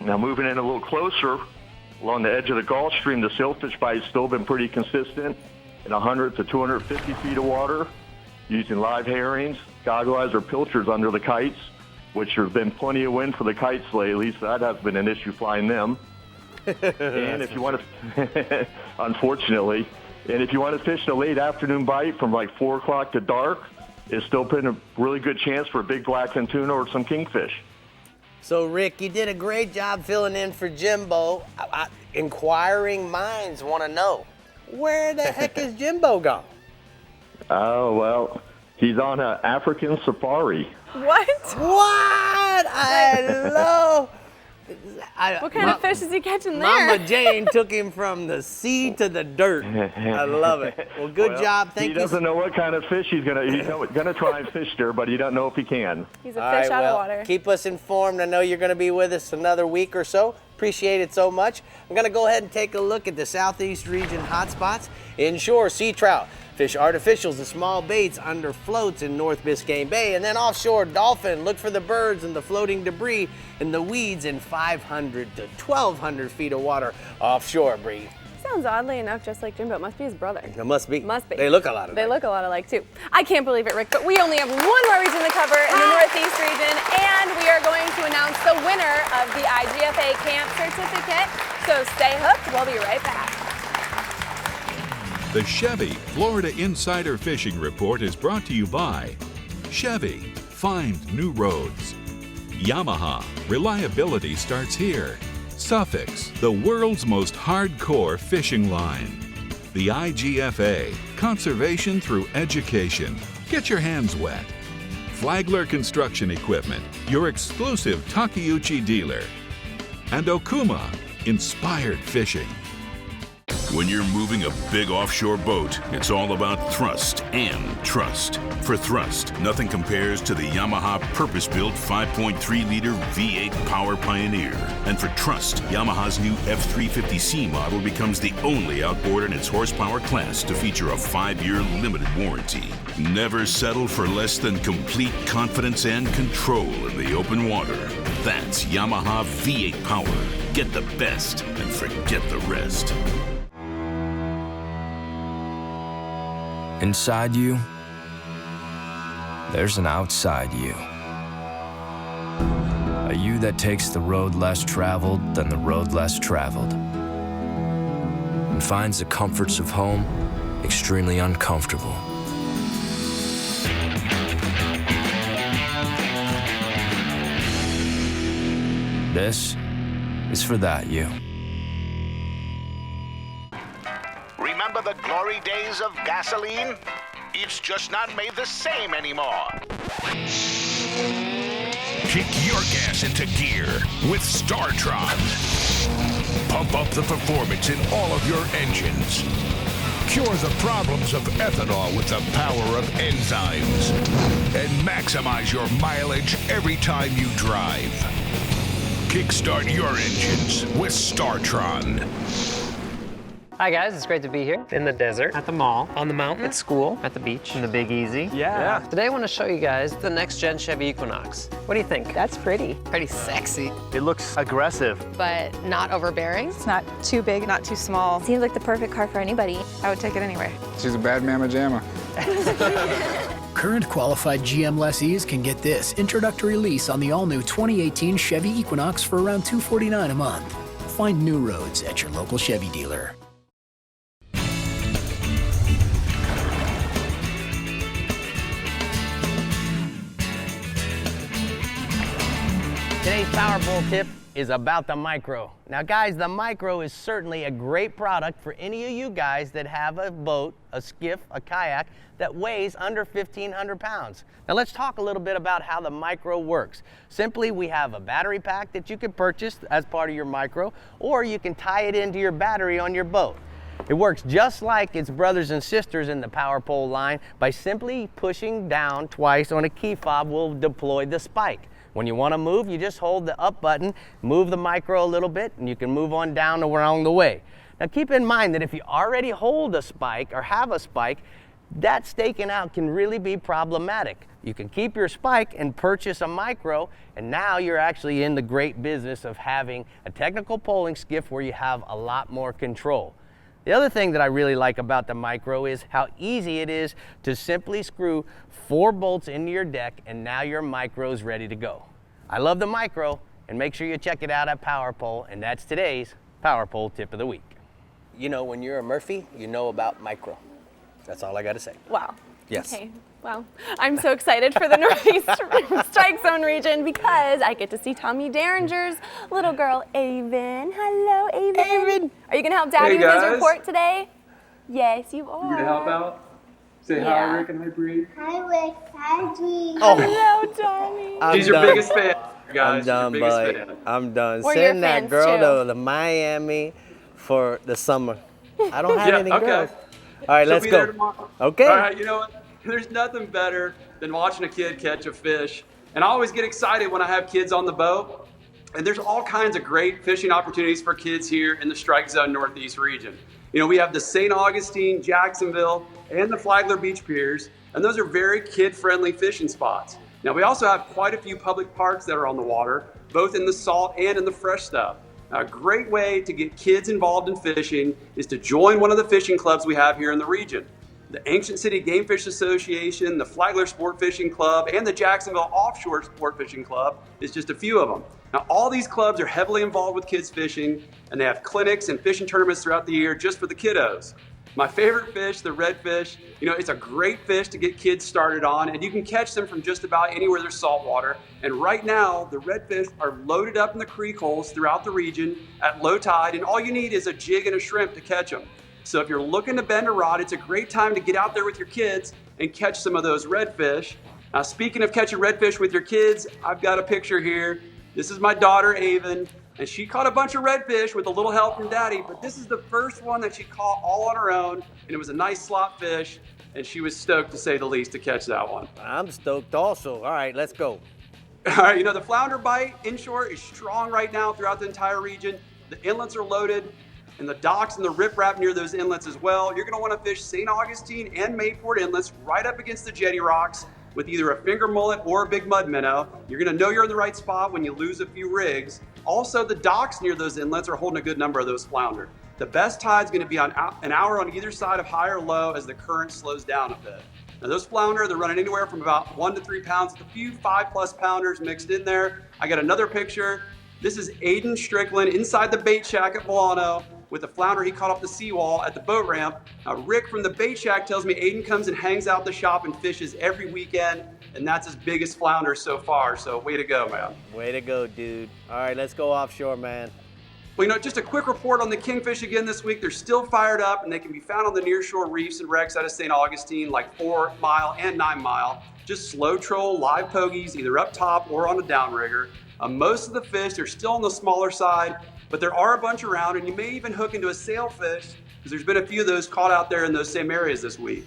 Now moving in a little closer, along the edge of the Gulf Stream, the sailfish bite's still been pretty consistent in 100 to 250 feet of water, using live herrings, goggle eyes, or pilchards under the kites, which there's been plenty of wind for the kites lately, so that hasn't been an issue flying them. And if you want to, unfortunately, and if you want to fish the late afternoon bite from like 4 o'clock to dark, it's still been a really good chance for a big blackfin tuna or some kingfish. So, Rick, you did a great job filling in for Jimbo. Inquiring minds want to know, where the heck is Jimbo gone? Oh, well, he's on an African safari. What? What? I love... What kind of fish is he catching there? Mama Jane took him from the sea to the dirt. I love it. Well, good job. Thank you. He doesn't know what kind of fish he's gonna try and fish there, but he doesn't know if he can. He's a fish out of water. Keep us informed. I know you're going to be with us another week or so. Appreciate it so much. I'm going to go ahead and take a look at the southeast region hotspots. Inshore, sea trout. Fish artificials and small baits under floats in North Biscayne Bay. And then offshore, dolphin. Look for the birds and the floating debris in the weeds in 500 to 1,200 feet of water offshore, Bree. Sounds oddly enough just like Jimbo. It must be his brother. It must be. Must be. They look a lot alike. They look a lot alike, too. I can't believe it, Rick, but we only have one more region to cover in the Northeast region, and we are going to announce the winner of the IGFA Camp Certificate. So stay hooked. We'll be right back. The Chevy Florida Insider Fishing Report is brought to you by Chevy, find new roads. Yamaha, reliability starts here. Suffix, the world's most hardcore fishing line. The IGFA, conservation through education. Get your hands wet. Flagler Construction Equipment, your exclusive Takeuchi dealer. And Okuma, inspired fishing. When you're moving a big offshore boat, it's all about thrust and trust. For thrust, nothing compares to the Yamaha purpose-built 5.3-liter V8 Power Pioneer. And for trust, Yamaha's new F350C model becomes the only outboard in its horsepower class to feature a 5-year limited warranty. Never settle for less than complete confidence and control in the open water. That's Yamaha V8 Power. Get the best and forget the rest. Inside you, there's an outside you. A you that takes the road less traveled than the road less traveled, and finds the comforts of home extremely uncomfortable. This is for that you. Remember the glory days of gasoline? It's just not made the same anymore. Kick your gas into gear with StarTron. Pump up the performance in all of your engines. Cure the problems of ethanol with the power of enzymes. And maximize your mileage every time you drive. Kickstart your engines with StarTron. Hi guys, it's great to be here. In the desert. At the mall. On the mountain. At school. At the beach. In the Big Easy. Yeah. Today I want to show you guys the next gen Chevy Equinox. What do you think? That's pretty. Pretty sexy. It looks aggressive. But not overbearing. It's not too big, not too small. Seems like the perfect car for anybody. I would take it anyway. She's a bad mamma jamma. Current qualified GM lessees can get this introductory lease on the all-new 2018 Chevy Equinox for around $249 a month. Find new roads at your local Chevy dealer. Today's Power Pole tip is about the Micro. Now guys, the Micro is certainly a great product for any of you guys that have a boat, a skiff, a kayak that weighs under 1,500 pounds. Now let's talk a little bit about how the Micro works. Simply, we have a battery pack that you can purchase as part of your Micro, or you can tie it into your battery on your boat. It works just like its brothers and sisters in the Power Pole line. By simply pushing down twice on a key fob will deploy the spike. When you want to move, you just hold the up button, move the Micro a little bit, and you can move on down along the way. Now keep in mind that if you already hold a spike or have a spike, that staking out can really be problematic. You can keep your spike and purchase a Micro, and now you're actually in the great business of having a technical poling skiff where you have a lot more control. The other thing that I really like about the Micro is how easy it is to simply screw 4 bolts into your deck, and now your Micro is ready to go. I love the Micro, and make sure you check it out at Power Pole, and that's today's Power Pole tip of the week. You know, when you're a Murphy, you know about Micro. That's all I got to say. Wow. Yes. Okay. Well, I'm so excited for the Northeast Strike Zone region because I get to see Tommy Derringer's little girl, Avon. Hello, Avon. Avon. Are you going to help Daddy with his report today? Yes, you are. You going to help out? Say hi, Rick, and hi, Bree. Hi, Rick. Hi, Bree. Hello, Tommy. She's your biggest fan, guys. I'm done, She's your biggest buddy. fan. I'm done. We're Send your that fans, girl too. to Miami for the summer. I don't have any okay. girls. All right, She'll let's be go. there tomorrow. Okay. All right, you know what? There's nothing better than watching a kid catch a fish. And I always get excited when I have kids on the boat. And there's all kinds of great fishing opportunities for kids here in the Strike Zone Northeast region. You know, we have the St. Augustine, Jacksonville, and the Flagler Beach Piers. And those are very kid-friendly fishing spots. Now, we also have quite a few public parks that are on the water, both in the salt and in the fresh stuff. Now, a great way to get kids involved in fishing is to join one of the fishing clubs we have here in the region. The Ancient City Game Fish Association, the Flagler Sport Fishing Club, and the Jacksonville Offshore Sport Fishing Club is just a few of them. Now, all these clubs are heavily involved with kids fishing, and they have clinics and fishing tournaments throughout the year just for the kiddos. My favorite fish, the redfish, you know, it's a great fish to get kids started on, and you can catch them from just about anywhere there's salt water. And right now, the redfish are loaded up in the creek holes throughout the region at low tide, and all you need is a jig and a shrimp to catch them. So if you're looking to bend a rod, it's a great time to get out there with your kids and catch some of those redfish. Now, speaking of catching redfish with your kids, I've got a picture here. This is my daughter, Avon, and she caught a bunch of redfish with a little help from Daddy, but this is the first one that she caught all on her own, and it was a nice slot fish, and she was stoked, to say the least, to catch that one. I'm stoked also. All right, let's go. All right, you know, the flounder bite inshore is strong right now throughout the entire region. The inlets are loaded, and the docks and the riprap near those inlets as well. You're gonna wanna fish St. Augustine and Mayport inlets right up against the jetty rocks with either a finger mullet or a big mud minnow. You're gonna know you're in the right spot when you lose a few rigs. Also, the docks near those inlets are holding a good number of those flounder. The best tide's gonna be on an hour on either side of high or low as the current slows down a bit. Now those flounder, they're running anywhere from about 1 to 3 pounds with a few 5+ pounders mixed in there. I got another picture. This is Aiden Strickland inside the bait shack at Milano with the flounder he caught off the seawall at the boat ramp. Rick from the bait shack tells me Aiden comes and hangs out the shop and fishes every weekend, and that's his biggest flounder so far. So way to go, man. Way to go, dude. All right, let's go offshore, man. Well, you know, just a quick report on the kingfish again this week. They're still fired up, and they can be found on the nearshore reefs and wrecks out of St. Augustine, like 4 Mile and 9 Mile. Just slow troll live pogies, either up top or on a downrigger. Most of the fish are still on the smaller side, but there are a bunch around, and you may even hook into a sailfish, because there's been a few of those caught out there in those same areas this week.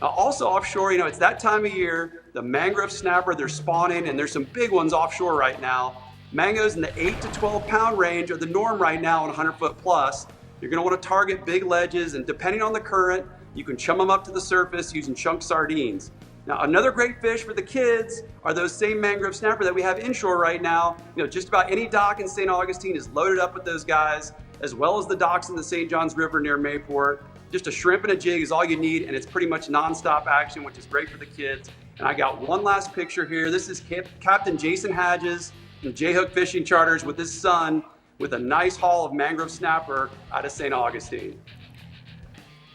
Also offshore, you know, it's that time of year, the mangrove snapper, they're spawning, and there's some big ones offshore right now. Mangoes in the 8 to 12 pound range are the norm right now on 100 foot plus. You're going to want to target big ledges, and depending on the current, you can chum them up to the surface using chunk sardines. Now, another great fish for the kids are those same mangrove snapper that we have inshore right now. Just about any dock in St. Augustine is loaded up with those guys, as well as the docks in the St. Johns River near Mayport. Just a shrimp and a jig is all you need, and it's pretty much nonstop action, which is great for the kids. And I got one last picture here. This is Captain Jason Hadges from J-Hook Fishing Charters with his son, with a nice haul of mangrove snapper out of St. Augustine.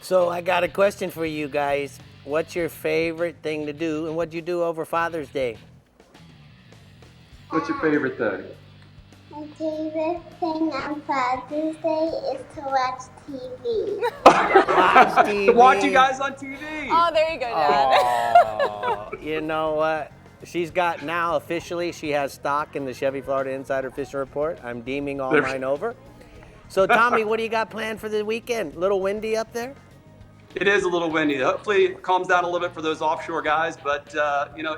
So I got a question for you guys. What's your favorite thing to do, and what do you do over Father's Day? What's your favorite thing? My favorite thing on Father's Day is to watch TV. Watch TV. Watch you guys on TV. Oh, there you go, Dad. Oh, you know what? She's got now officially, she has stock in the Chevy Florida Insider Fishing Report. I'm deeming all mine over. So Tommy, what do you got planned for the weekend? A little windy up there? It is a little windy. Hopefully it calms down a little bit for those offshore guys, but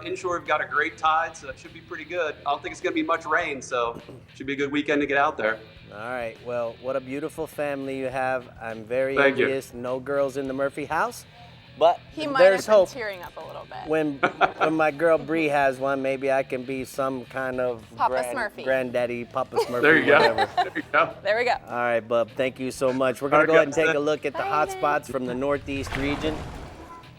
inshore we've got a great tide, so it should be pretty good. I don't think it's going to be much rain, so it should be a good weekend to get out there. All right, well, what a beautiful family you have. I'm very Thank you. envious. No girls in the Murphy house, but He might there's have been hope. tearing up a little bit. When my girl Bree has one, maybe I can be some kind of Papa Smurfy. granddaddy, Papa Smurfy, There you go. whatever. There you go. There we go. All right, bub, thank you so much. We're going to go ahead and take a look at the hot spots from the Northeast region.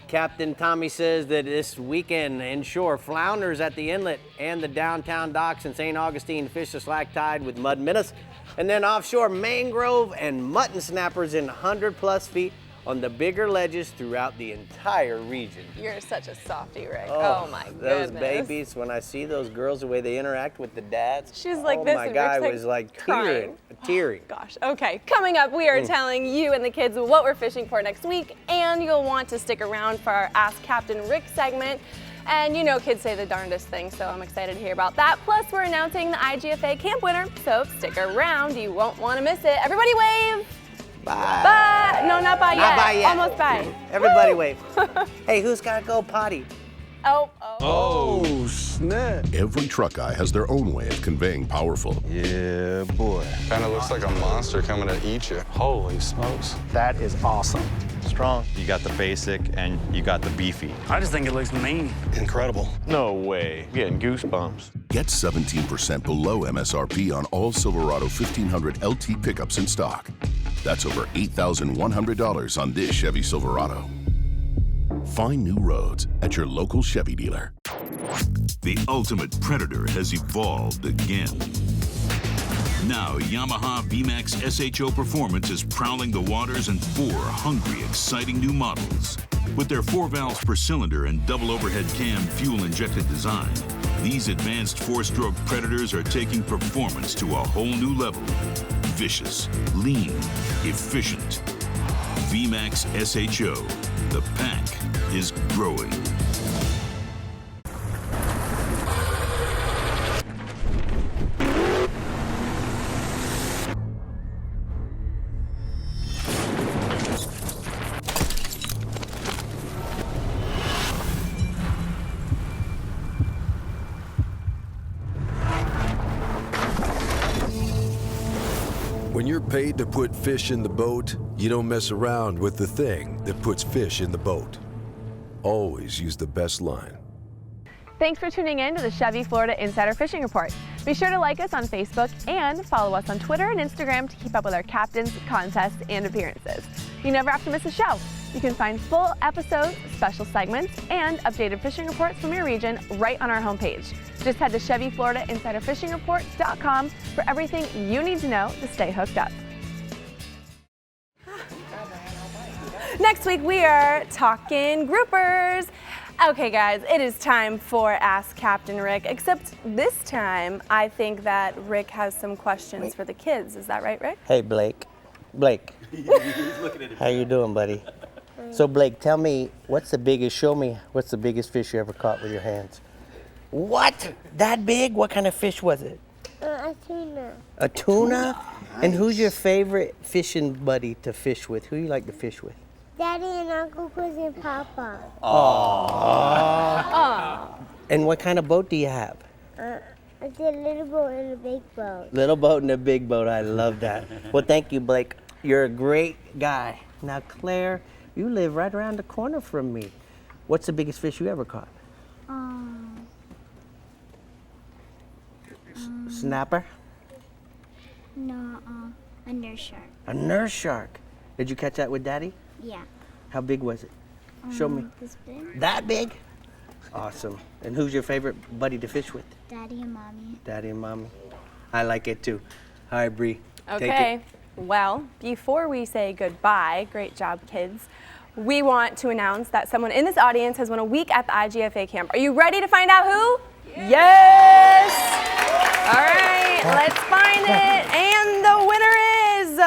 Captain Tommy says that this weekend inshore, flounders at the inlet and the downtown docks in St. Augustine fish the slack tide with mud minnows. And then offshore, mangrove and mutton snappers in 100+ feet on the bigger ledges throughout the entire region. You're such a softie, Rick. Oh my Those goodness. babies, when I see those girls, the way they interact with the dads. She's like oh this, my and God, Rick's was like crying. tearing. Gosh, okay. Coming up, we are telling you and the kids what we're fishing for next week, and you'll want to stick around for our Ask Captain Rick segment. And you know kids say the darndest thing, so I'm excited to hear about that. Plus, we're announcing the IGFA camp winner, so stick around. You won't want to miss it. Everybody wave. Bye. Bye. No, not bye yet. Not bye yet. Almost bye. Everybody Woo. wave. Hey, who's got to go potty? Oh, snap. Every truck guy has their own way of conveying powerful. Yeah, boy. Kind of looks like a monster coming to eat you. Holy smokes. That is awesome. Strong. You got the basic and you got the beefy. I just think it looks mean. Incredible. No way. Getting goosebumps. Get 17% below MSRP on all Silverado 1500 LT pickups in stock. That's over $8,100 on this Chevy Silverado. Find new roads at your local Chevy dealer. The ultimate predator has evolved again. Now, Yamaha VMAX SHO Performance is prowling the waters in 4 hungry, exciting new models. With their 4 valves per cylinder and double overhead cam fuel-injected design, these advanced 4-stroke predators are taking performance to a whole new level. Vicious, lean, efficient. VMAX SHO. The pack is growing. When you're paid to put fish in the boat, you don't mess around with the thing that puts fish in the boat. Always use the best line. Thanks for tuning in to the Chevy Florida Insider Fishing Report. Be sure to like us on Facebook and follow us on Twitter and Instagram to keep up with our captains, contests, and appearances. You never have to miss a show. You can find full episodes, special segments, and updated fishing reports from your region right on our homepage. Just head to ChevyFloridaInsiderFishingReport.com for everything you need to know to stay hooked up. Next week, we are talking groupers. Okay, guys, it is time for Ask Captain Rick, except this time, I think that Rick has some questions for the kids. Is that right, Rick? Hey, Blake. How you doing, buddy? So, Blake, tell me, what's the biggest fish you ever caught with your hands? What? That big? What kind of fish was it? A tuna. A tuna? Nice. And who's your favorite fishing buddy to fish with? Who you like to fish with? Daddy and Uncle Chris and Papa. Aww. And what kind of boat do you have? It's a little boat and a big boat. Little boat and a big boat. I love that. Well, thank you, Blake. You're a great guy. Now, Claire, you live right around the corner from me. What's the biggest fish you ever caught? Snapper? No, a nurse shark. A nurse shark. Did you catch that with Daddy? Yeah. How big was it? Show me. This big. That big? Awesome. And who's your favorite buddy to fish with? Daddy and Mommy. Daddy and Mommy. I like it too. All right, Bree. Take Okay. it. Well, before we say goodbye, great job, kids, we want to announce that someone in this audience has won a week at the IGFA camp. Are you ready to find out who? Yes! All right, let's find it. And the winner is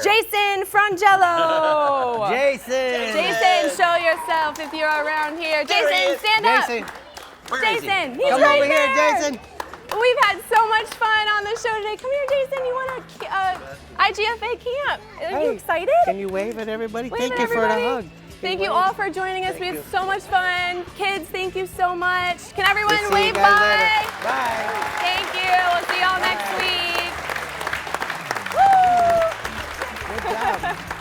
Jason Frangello. Jason, show yourself if you're around here. Jason, stand up. Jason, he's Come right over there. here, Jason. We've had so much fun on the show today. Come here, Jason. You want a IGFA camp? Are you excited? Can you wave at everybody? Wave Thank at you everybody. for the hug. Thank you all for joining us. We had so much fun. Kids, thank you so much. Can everyone We'll see wave you guys bye? later. Bye. Thank you. We'll see y'all next week. Woo! Good job.